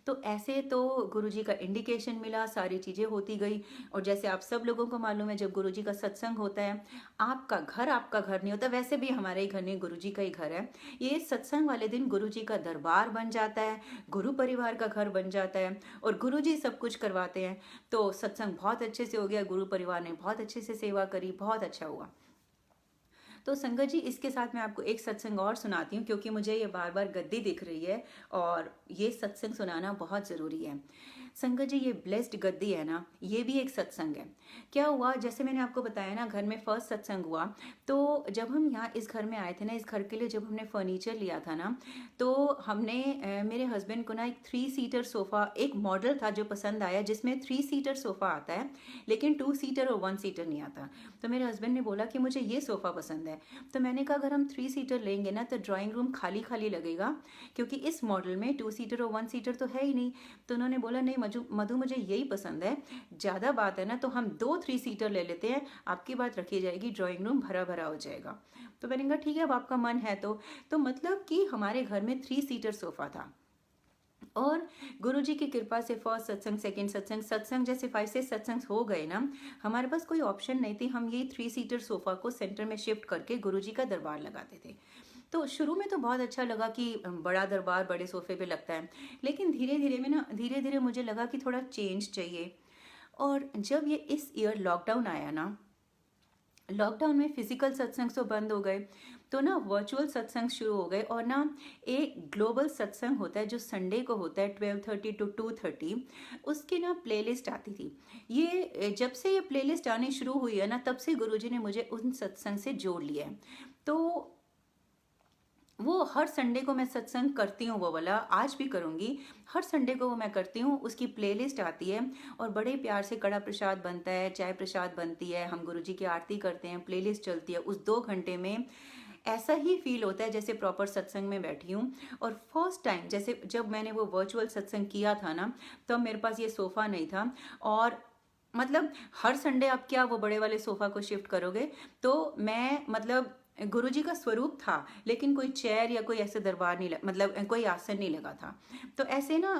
तो ऐसे तो गुरुजी का इंडिकेशन मिला, सारी चीज़ें होती गई। और जैसे आप सब लोगों को मालूम है जब गुरुजी का सत्संग होता है, आपका घर नहीं होता, वैसे भी हमारे ही घर नहीं, गुरुजी का ही घर है। ये सत्संग वाले दिन गुरुजी का दरबार बन जाता है, गुरु परिवार का घर बन जाता है, और गुरुजी सब कुछ करवाते हैं। तो सत्संग बहुत अच्छे से हो गया, गुरु परिवार ने बहुत अच्छे से सेवा करी, बहुत अच्छा हुआ। तो संगत जी इसके साथ मैं आपको एक सत्संग और सुनाती हूँ, क्योंकि मुझे ये बार बार गद्दी दिख रही है और ये सत्संग सुनाना बहुत ज़रूरी है। संगत जी ये ब्लेस्ड गद्दी है ना, ये भी एक सत्संग है। क्या हुआ, जैसे मैंने आपको बताया ना घर में फर्स्ट सत्संग हुआ, तो जब हम यहाँ इस घर में आए थे ना, इस घर के लिए जब हमने फर्नीचर लिया था ना, तो हमने मेरे हस्बैंड को ना एक 3 सीटर सोफ़ा, एक मॉडल था जो पसंद आया जिसमें 3 सीटर सोफ़ा आता है, लेकिन 2 सीटर और 1 सीटर नहीं आता। तो मेरे हस्बैंड ने बोला कि मुझे ये सोफ़ा पसंद है। तो मैंने कहा अगर हम 3 सीटर लेंगे ना तो ड्राइंग रूम खाली खाली लगेगा, क्योंकि इस मॉडल में 2 सीटर और 1 सीटर तो है ही नहीं। तो उन्होंने बोला नहीं मधु मुझे यही पसंद है, ज़्यादा बात है ना तो हम 2 3 सीटर ले लेते हैं, आपकी बात रखी जाएगी, ड्राइंग रूम भरा भरा हो जाएगा। तो मैंने कहा ठीक है अब आपका मन है तो मतलब कि हमारे घर में 3 सीटर सोफ़ा था। और गुरुजी की कृपा से फर्स्ट सत्संग, सेकंड सत्संग, सत्संग जैसे 5 से सत्संग हो गए ना, हमारे पास कोई ऑप्शन नहीं थी, हम ये 3 सीटर सोफ़ा को सेंटर में शिफ्ट करके गुरुजी का दरबार लगाते थे। तो शुरू में तो बहुत अच्छा लगा कि बड़ा दरबार बड़े सोफ़े पे लगता है, लेकिन धीरे धीरे मुझे लगा कि थोड़ा चेंज चाहिए। और जब ये इस ईयर लॉकडाउन आया ना, लॉकडाउन में फिजिकल सत्संग तो बंद हो गए, तो ना वर्चुअल सत्संग शुरू हो गए। और ना एक ग्लोबल सत्संग होता है जो संडे को होता है 12:30 to 2:30, उसकी ना प्लेलिस्ट आती थी। ये जब से ये प्लेलिस्ट आनी शुरू हुई है ना, तब से गुरुजी ने मुझे उन सत्संग से जोड़ लिया है। तो वो हर संडे को मैं सत्संग करती हूँ, वो वाला आज भी करूँगी, हर संडे को वो मैं करती हूँ। उसकी प्लेलिस्ट आती है और बड़े प्यार से कड़ा प्रसाद बनता है, चाय प्रसाद बनती है, हम गुरुजी की आरती करते हैं, प्लेलिस्ट चलती है। उस 2 घंटे में ऐसा ही फील होता है जैसे प्रॉपर सत्संग में बैठी हूँ। और फर्स्ट टाइम जैसे जब मैंने वो वर्चुअल सत्संग किया था ना, तब मेरे पास ये सोफ़ा नहीं था। और मतलब हर संडे आप क्या वो बड़े वाले सोफ़ा को शिफ्ट करोगे, तो मैं मतलब गुरुजी का स्वरूप था, लेकिन कोई चेयर या कोई ऐसे दरबार नहीं मतलब कोई आसन नहीं लगा था। तो ऐसे ना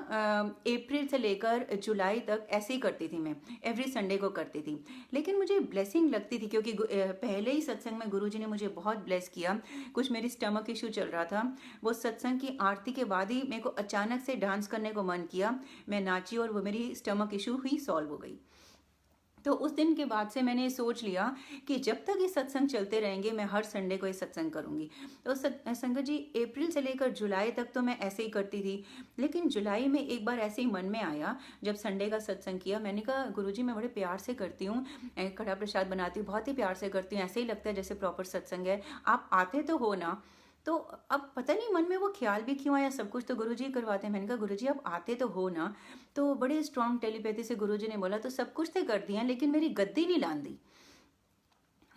अप्रैल से लेकर जुलाई तक ऐसे ही करती थी मैं, एवरी संडे को करती थी। लेकिन मुझे ब्लेसिंग लगती थी क्योंकि पहले ही सत्संग में गुरुजी ने मुझे बहुत ब्लेस किया। कुछ मेरी स्टमक इशू चल रहा था, वो सत्संग की आरती के बाद ही मेरे को अचानक से डांस करने को मन किया, मैं नाची और वो मेरी स्टमक इशू ही सॉल्व हो गई। तो उस दिन के बाद से मैंने सोच लिया कि जब तक ये सत्संग चलते रहेंगे मैं हर संडे को ये सत्संग करूंगी। तो संगत जी, अप्रैल से लेकर जुलाई तक तो मैं ऐसे ही करती थी। लेकिन जुलाई में एक बार ऐसे ही मन में आया, जब संडे का सत्संग किया, मैंने कहा गुरुजी मैं बड़े प्यार से करती हूँ, कड़ा प्रसाद बनाती हूँ, बहुत ही प्यार से करती हूँ, ऐसे ही लगता है जैसे प्रॉपर सत्संग है, आप आते तो हो ना। तो अब पता नहीं मन में वो ख्याल भी क्यों आया, सब कुछ तो गुरुजी करवाते हैं। मैंने कहा गुरुजी आप आते तो हो ना। तो बड़े स्ट्रांग टेलीपैथी से गुरुजी ने बोला तो सब कुछ तो कर दिया, लेकिन मेरी गद्दी नहीं लान दी।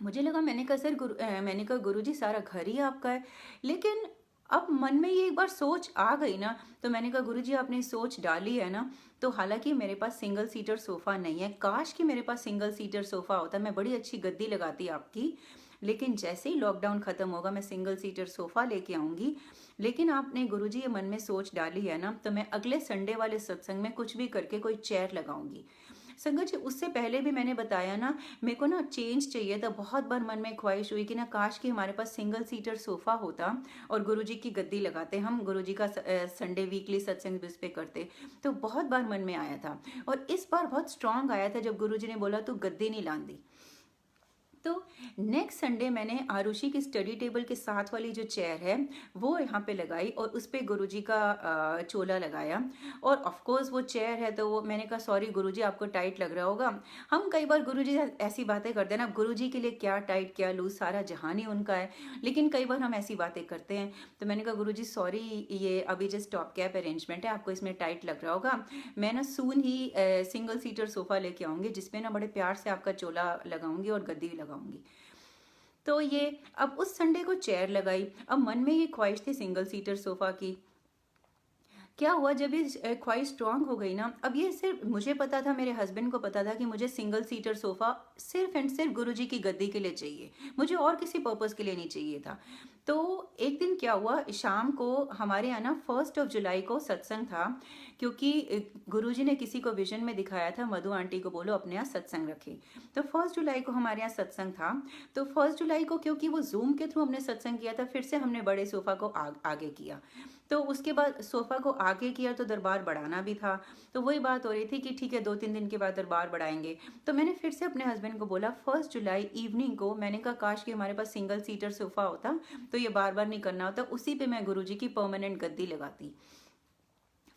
मुझे लगा, मैंने कहा सर मैंने कहा गुरुजी सारा घर ही आपका है। लेकिन अब मन में ये एक बार सोच आ गई ना, तो मैंने कहा गुरुजी आपने सोच डाली है ना। तो हालांकि मेरे पास सिंगल सीटर सोफा नहीं है, काश कि मेरे पास सिंगल सीटर सोफा होता, मैं बड़ी अच्छी गद्दी लगाती आपकी। लेकिन जैसे ही लॉकडाउन खत्म होगा मैं सिंगल सीटर सोफा लेके आऊंगी। लेकिन आपने गुरुजी ये मन में सोच डाली है ना, तो मैं अगले संडे वाले सत्संग में कुछ भी करके कोई चेयर लगाऊंगी। संगत जी, उससे पहले भी मैंने बताया ना, मेरे को ना चेंज चाहिए था। बहुत बार मन में ख्वाहिश हुई कि ना काश कि हमारे पास सिंगल सीटर सोफा होता और गुरुजी की गद्दी लगाते, हम गुरुजी का संडे वीकली सत्संग इस पे करते। तो बहुत बार मन में आया था, और इस बार बहुत स्ट्रांग आया था जब गुरुजी ने बोला तू गद्दी नहीं लांदी। तो नेक्स्ट संडे मैंने आरुषि की स्टडी टेबल के साथ वाली जो चेयर है वो यहाँ पे लगाई, और उस पर गुरुजी का चोला लगाया। और ऑफ कोर्स वो चेयर है तो वो मैंने कहा सॉरी गुरुजी आपको टाइट लग रहा होगा। हम कई बार गुरुजी ऐसी बातें करते हैं ना, गुरुजी के लिए क्या टाइट क्या लूज, सारा जहान ही उनका है। लेकिन कई बार हम ऐसी बातें करते हैं, तो मैंने कहा गुरुजी सॉरी, ये अभी जस्ट टॉप कैप अरेंजमेंट है, आपको इसमें टाइट लग रहा होगा। मैं ना सून ही सिंगल सीटर सोफा लेके आऊंगी जिसमें ना बड़े प्यार से आपका चोला लगाऊंगी और गद्दी भी लगाऊंगी। तो ये अब उस संडे को चेयर लगाई। अब मन में ये ख्वाहिश थी सिंगल सीटर सोफा की। क्या हुआ, जब ये ख्वाहिश स्ट्रांग हो गई ना, अब ये सिर्फ मुझे पता था, मेरे हस्बैंड को पता था कि मुझे सिंगल सीटर सोफा सिर्फ एंड सिर्फ गुरुजी की गद्दी के लिए चाहिए, मुझे और किसी पर्पस के लिए नहीं चाहिए था। तो एक दिन क्या हुआ, शाम को हमारे यहाँ ना 1 जुलाई को सत्संग था, क्योंकि गुरुजी ने किसी को विजन में दिखाया था मधु आंटी को बोलो अपने यहाँ सत्संग रखे। तो 1 जुलाई को हमारे यहाँ सत्संग था। तो 1 जुलाई को क्योंकि वो जूम के थ्रू हमने सत्संग किया था, फिर से हमने बड़े सोफा को आगे किया। तो उसके बाद सोफा को आगे किया तो दरबार बढ़ाना भी था। तो वही बात हो रही थी कि ठीक है 2-3 दिन के बाद दरबार बढ़ाएंगे। तो मैंने फिर से अपने हस्बैंड को बोला 1 जुलाई इवनिंग को, मैंने कहा काश कि हमारे पास सिंगल सीटर सोफा होता तो ये बार बार नहीं करना होता, उसी पे मैं गुरुजी की परमानेंट गद्दी लगाती।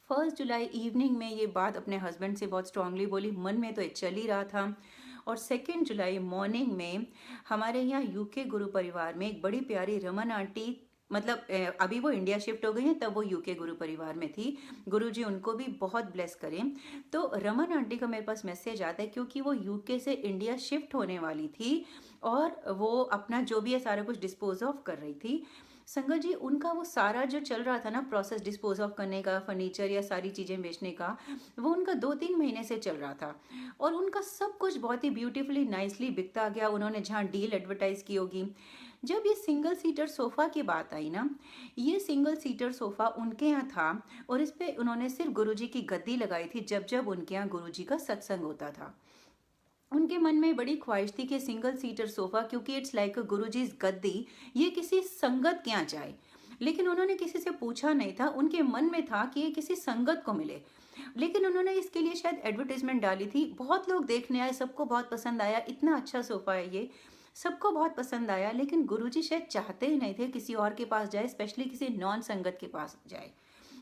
1 जुलाई इवनिंग में ये बात अपने हस्बैंड से बहुत स्ट्रांगली बोली, मन में तो ये चल ही रहा था। और 2 जुलाई मॉर्निंग में हमारे यहाँ यूके गुरु परिवार में एक बड़ी प्यारी रमन आंटी, मतलब अभी वो इंडिया शिफ्ट हो गई हैं, तब वो यूके गुरु परिवार में थी। गुरुजी उनको भी बहुत ब्लेस करें। तो रमन आंटी का मेरे पास मैसेज आता है, क्योंकि वो यूके से इंडिया शिफ्ट होने वाली थी और वो अपना जो भी है सारा कुछ डिस्पोज ऑफ कर रही थी। संगत जी, उनका वो सारा जो चल रहा था ना प्रोसेस डिस्पोज ऑफ करने का, फर्नीचर या सारी चीज़ें बेचने का, वो उनका 2-3 महीने से चल रहा था। और उनका सब कुछ बहुत ही ब्यूटीफुली नाइसली बिकता गया। उन्होंने जहाँ डील एडवर्टाइज की होगी। जब ये सिंगल सीटर सोफ़ा की बात आई ना, ये सिंगल सीटर सोफ़ा उनके यहाँ था और इस पर उन्होंने सिर्फ गुरुजी की गद्दी लगाई थी जब जब उनके यहाँ गुरुजी का सत्संग होता था। उनके मन में बड़ी ख्वाहिश थी कि सिंगल सीटर सोफा, क्योंकि इट्स लाइक अ गुरुजी's गद्दी, ये किसी संगत के यहाँ जाए। लेकिन उन्होंने किसी से पूछा नहीं था, उनके मन में था कि ये किसी संगत को मिले। लेकिन उन्होंने इसके लिए शायद एडवर्टाइजमेंट डाली थी, बहुत लोग देखने आए, सबको बहुत पसंद आया, इतना अच्छा सोफा है ये, सबको बहुत पसंद आया। लेकिन गुरुजी शायद चाहते ही नहीं थे किसी और के पास जाए, स्पेशली किसी नॉन संगत के पास जाए।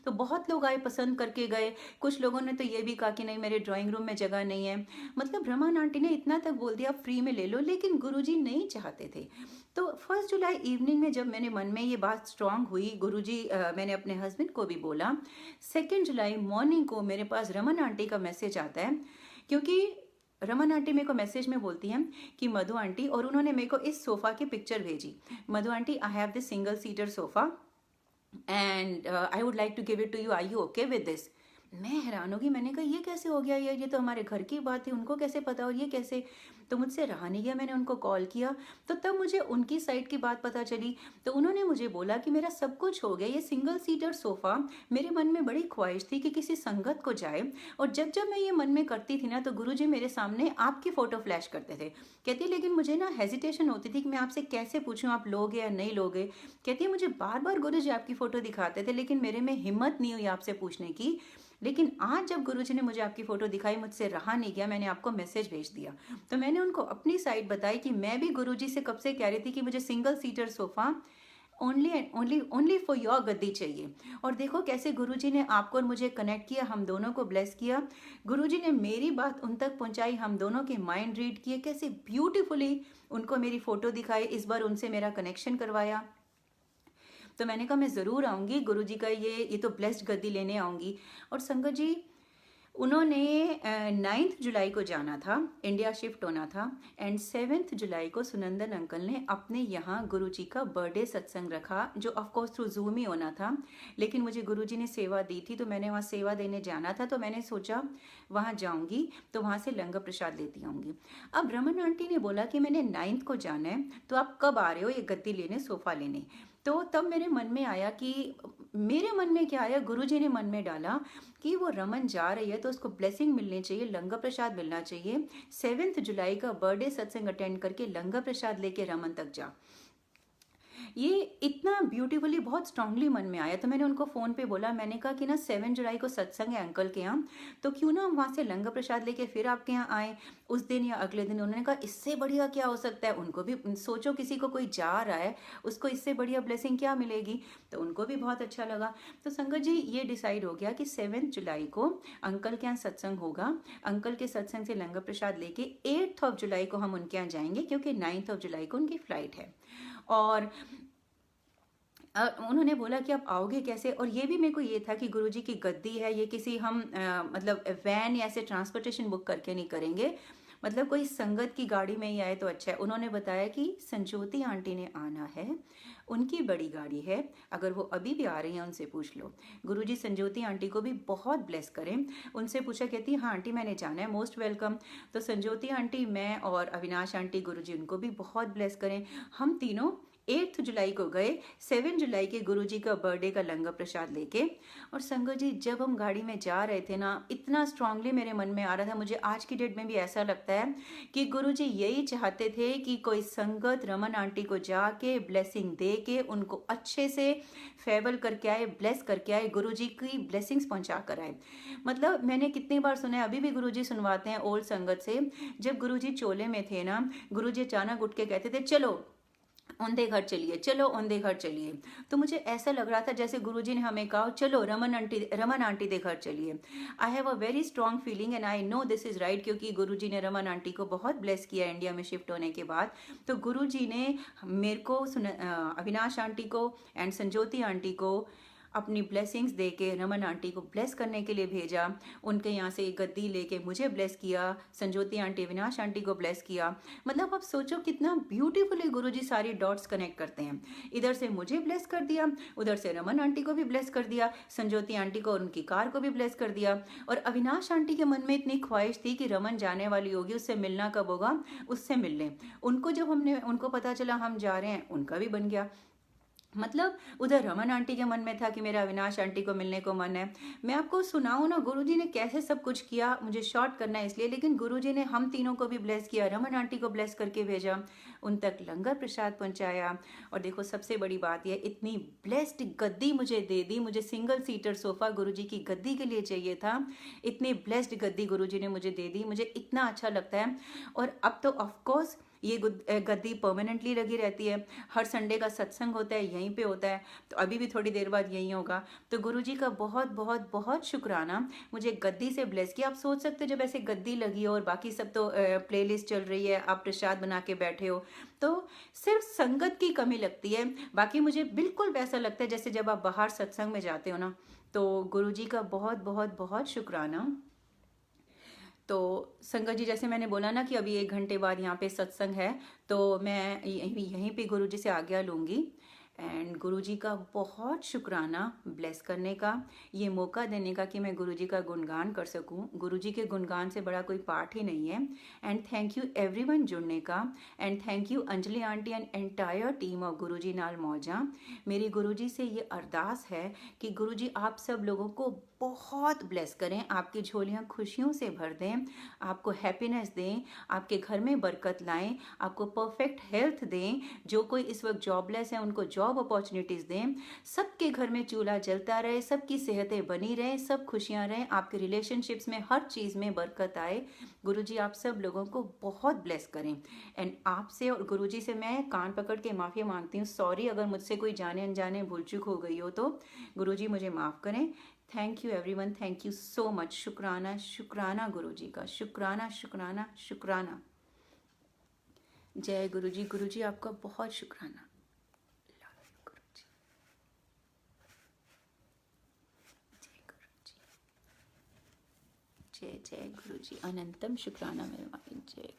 तो बहुत लोग आए, पसंद करके गए। कुछ लोगों ने तो ये भी कहा कि नहीं मेरे ड्राइंग रूम में जगह नहीं है। मतलब रमन आंटी ने इतना तक बोल दिया फ्री में ले लो, लेकिन गुरुजी नहीं चाहते थे। तो 1 जुलाई इवनिंग में जब मेरे मन में ये बात स्ट्रांग हुई, गुरुजी मैंने अपने हस्बैंड को भी बोला। 2 जुलाई मॉर्निंग को मेरे पास रमन आंटी का मैसेज आता है, क्योंकि रमन आंटी मेरे को मैसेज में बोलती हैं कि मधु आंटी, और उन्होंने मेरे को इस सोफ़ा की पिक्चर भेजी। Madhu aunty, I have this single seater sofa and I would like to give it to you. Are you okay with this? मैं हैरान हो गई, मैंने कहा ये कैसे हो गया, ये तो हमारे घर की बात थी, उनको कैसे पता और ये कैसे? तो मुझसे रहा नहीं गया, मैंने उनको कॉल किया, तो तब मुझे उनकी साइड की बात पता चली। तो उन्होंने मुझे बोला कि मेरा सब कुछ हो गया, ये सिंगल सीटर सोफ़ा मेरे मन में बड़ी ख्वाहिश थी कि किसी संगत को जाए, और जब जब मैं ये मन में करती थी ना तो गुरुजी मेरे सामने आपकी फ़ोटो फ्लैश करते थे। कहती लेकिन मुझे ना हेजिटेशन होती थी कि मैं आपसे कैसे पूछूं आप लोगे या नहीं लोगे। कहती मुझे बार बार गुरुजी आपकी फ़ोटो दिखाते थे लेकिन मेरे में हिम्मत नहीं हुई आपसे पूछने की। लेकिन आज जब गुरुजी ने मुझे आपकी फ़ोटो दिखाई, मुझसे रहा नहीं गया, मैंने आपको मैसेज भेज दिया। तो मैंने उनको अपनी साइड बताई कि मैं भी गुरुजी से कब से कह रही थी कि मुझे single seater sofa only and only only for your गद्दी चाहिए। और देखो कैसे गुरुजी ने आपको और मुझे कनेक्ट किया, हम दोनों को ब्लेस किया। गुरुजी ने मेरी बात उन तक पहुंचाई, हम दोनों के माइंड रीड किए, कैसे ब्यूटीफुली उनको मेरी फ़ोटो दिखाई, इस बार उनसे मेरा कनेक्शन करवाया। तो मैंने कहा मैं ज़रूर आऊँगी, गुरुजी का ये तो ब्लेस्ड गद्दी लेने आऊँगी। और संगत जी, उन्होंने 9 जुलाई को जाना था, इंडिया शिफ्ट होना था, एंड 7 जुलाई को सुनंदन अंकल ने अपने यहाँ गुरुजी का बर्थडे सत्संग रखा, जो ऑफकोर्स थ्रू जूम ही होना था। लेकिन मुझे गुरुजी ने सेवा दी थी तो मैंने वहाँ सेवा देने जाना था, तो मैंने सोचा वहाँ जाऊँगी तो वहाँ से लंगर प्रसाद लेती आऊँगी। अब रमन आंटी ने बोला कि मैंने 9 को जाना है, तो आप कब आ रहे हो ये गद्दी लेने, सोफ़ा लेने? तो तब मेरे मन में आया कि मेरे मन में क्या आया, गुरुजी ने मन में डाला कि वो रमन जा रही है तो उसको ब्लेसिंग मिलनी चाहिए, लंगर प्रसाद मिलना चाहिए। 7 जुलाई का बर्थडे सत्संग अटेंड करके लंगर प्रसाद लेके रमन तक जा। ये इतना ब्यूटीफुली बहुत स्ट्रांगली मन में आया। तो मैंने उनको फ़ोन पे बोला, मैंने कहा कि ना 7 जुलाई को सत्संग है अंकल के यहाँ, तो क्यों ना हम वहाँ से लंगर प्रसाद लेके फिर आपके यहाँ आए उस दिन या अगले दिन। उन्होंने कहा इससे बढ़िया क्या हो सकता है, उनको भी सोचो किसी को कोई जा रहा है उसको इससे बढ़िया ब्लेसिंग क्या मिलेगी। तो उनको भी बहुत अच्छा लगा। तो संगत जी ये डिसाइड हो गया कि 7 जुलाई को अंकल के यहाँ सत्संग होगा। अंकल के सत्संग से लंगर प्रसाद लेके 8 जुलाई को हम उनके यहाँ जाएंगे, क्योंकि 9 जुलाई को उनकी फ्लाइट है। और उन्होंने बोला कि आप आओगे कैसे, और ये भी मेरे को ये था कि गुरुजी की गद्दी है, ये किसी हम मतलब वैन या ऐसे ट्रांसपोर्टेशन बुक करके नहीं करेंगे, मतलब कोई संगत की गाड़ी में ही आए तो अच्छा है। उन्होंने बताया कि संजोती आंटी ने आना है, उनकी बड़ी गाड़ी है, अगर वो अभी भी आ रही हैं उनसे पूछ लो। गुरुजी संजोती आंटी को भी बहुत ब्लेस करें। उनसे पूछा, कहती हाँ आंटी मैंने जाना है, मोस्ट वेलकम। तो संजोती आंटी, मैं और अविनाश आंटी, गुरुजी उनको भी बहुत ब्लेस करें। हम तीनों 8 जुलाई को गए 7 जुलाई के गुरुजी का बर्थडे का लंगर प्रसाद लेके। और संगत जी जब हम गाड़ी में जा रहे थे ना, इतना स्ट्रांगली मेरे मन में आ रहा था, मुझे आज की डेट में भी ऐसा लगता है कि गुरुजी यही चाहते थे कि कोई संगत रमन आंटी को जाके ब्लेसिंग दे के उनको अच्छे से फेवर करके आए, ब्लेस करके आए, गुरुजी की ब्लेसिंग्स पहुंचा कर आए। मतलब मैंने कितनी बार सुना है, अभी भी गुरुजी सुनवाते हैं ओल्ड संगत से, जब गुरुजी चोले में थे ना, गुरुजी अचानक उठ के कहते थे चलो औंधे घर चलिए, चलो औंधे घर चलिए। तो मुझे ऐसा लग रहा था जैसे गुरुजी ने हमें कहा चलो रमन आंटी दे घर चलिए। I have a very strong feeling and I know this is right, क्योंकि गुरुजी ने रमन आंटी को बहुत ब्लेस किया इंडिया में शिफ्ट होने के बाद। तो गुरुजी ने मेरे को अविनाश आंटी को एंड संजोती आंटी को अपनी ब्लेसिंग्स दे के रमन आंटी को ब्लेस करने के लिए भेजा। उनके यहाँ से गद्दी लेके मुझे ब्लेस किया, संजोती आंटी अविनाश आंटी को ब्लेस किया। मतलब आप सोचो कितना ब्यूटीफुली गुरुजी सारी डॉट्स कनेक्ट करते हैं। इधर से मुझे ब्लेस कर दिया, उधर से रमन आंटी को भी ब्लेस कर दिया, संजोती आंटी को और उनकी कार को भी ब्लेस कर दिया। और अविनाश आंटी के मन में इतनी ख्वाहिश थी कि रमन जाने वाली होगी, उससे मिलना कब होगा, उससे मिल लें। उनको जब उनको पता चला हम जा रहे हैं, उनका भी बन गया। मतलब उधर रमन आंटी के मन में था कि मेरा अविनाश आंटी को मिलने को मन है। मैं आपको सुनाऊं ना गुरुजी ने कैसे सब कुछ किया, मुझे शॉर्ट करना है इसलिए, लेकिन गुरुजी ने हम तीनों को भी ब्लेस किया, रमन आंटी को ब्लेस करके भेजा, उन तक लंगर प्रसाद पहुंचाया। और देखो सबसे बड़ी बात यह, इतनी ब्लेस्ड गद्दी मुझे दे दी, मुझे सिंगल सीटर सोफ़ा गुरुजी की गद्दी के लिए चाहिए था, इतनी ब्लेस्ड गद्दी गुरुजी ने मुझे दे दी, मुझे इतना अच्छा लगता है। और अब तो ऑफकोर्स ये गद्दी परमानेंटली लगी रहती है, हर संडे का सत्संग होता है यहीं पे होता है, तो अभी भी थोड़ी देर बाद यहीं होगा। तो गुरुजी का बहुत बहुत बहुत शुक्राना, मुझे गद्दी से ब्लेस किया। आप सोच सकते हो जब ऐसे गद्दी लगी हो और बाकी सब तो प्लेलिस्ट चल रही है, आप प्रसाद बना के बैठे हो, तो सिर्फ संगत की कमी लगती है। बाकी मुझे बिल्कुल वैसा लगता है जैसे जब आप बाहर सत्संग में जाते हो ना। तो गुरुजी का बहुत बहुत बहुत शुक्राना। तो संगत जी जैसे मैंने बोला ना कि अभी 1 घंटे बाद यहाँ पे सत्संग है, तो मैं यहीं पे गुरुजी से आज्ञा लूँगी। एंड गुरुजी का बहुत शुक्राना ब्लेस करने का, ये मौका देने का कि मैं गुरुजी का गुणगान कर सकूं। गुरुजी के गुणगान से बड़ा कोई पाठ ही नहीं है। एंड थैंक यू एवरीवन जुड़ने का। And thank you Anjali aunty and entire team of Guruji नाल मौजा। मेरी गुरुजी से ये अरदास है कि गुरुजी आप सब लोगों को बहुत ब्लेस करें, आपकी झोलियाँ खुशियों से भर दें, आपको हैप्पीनेस दें, आपके घर में बरकत लाएं, आपको परफेक्ट हेल्थ दें। जो कोई इस वक्त जॉबलेस है उनको जॉब अपॉर्चुनिटीज़ दें। सबके घर में चूल्हा जलता रहे, सबकी सेहतें बनी रहें, सब खुशियाँ रहें, आपके रिलेशनशिप्स में हर चीज़ में बरकत आए। गुरुजी आप सब लोगों को बहुत ब्लेस करें। एंड आपसे और गुरुजी से मैं कान पकड़ के माफ़ी मांगती हूँ। सॉरी अगर मुझसे कोई जाने अनजाने भूल चूक हो गई हो तो गुरुजी मुझे माफ़ करें। Thank you everyone, thank you so much. शुक्राना शुक्राना गुरुजी का, शुक्राना शुक्राना शुक्राना। जय गुरुजी। गुरुजी आपका बहुत शुक्राना। लव यू गुरुजी। जय गुरुजी। जय जय गुरुजी। अनंतम शुक्राना मेरे मालिक। जय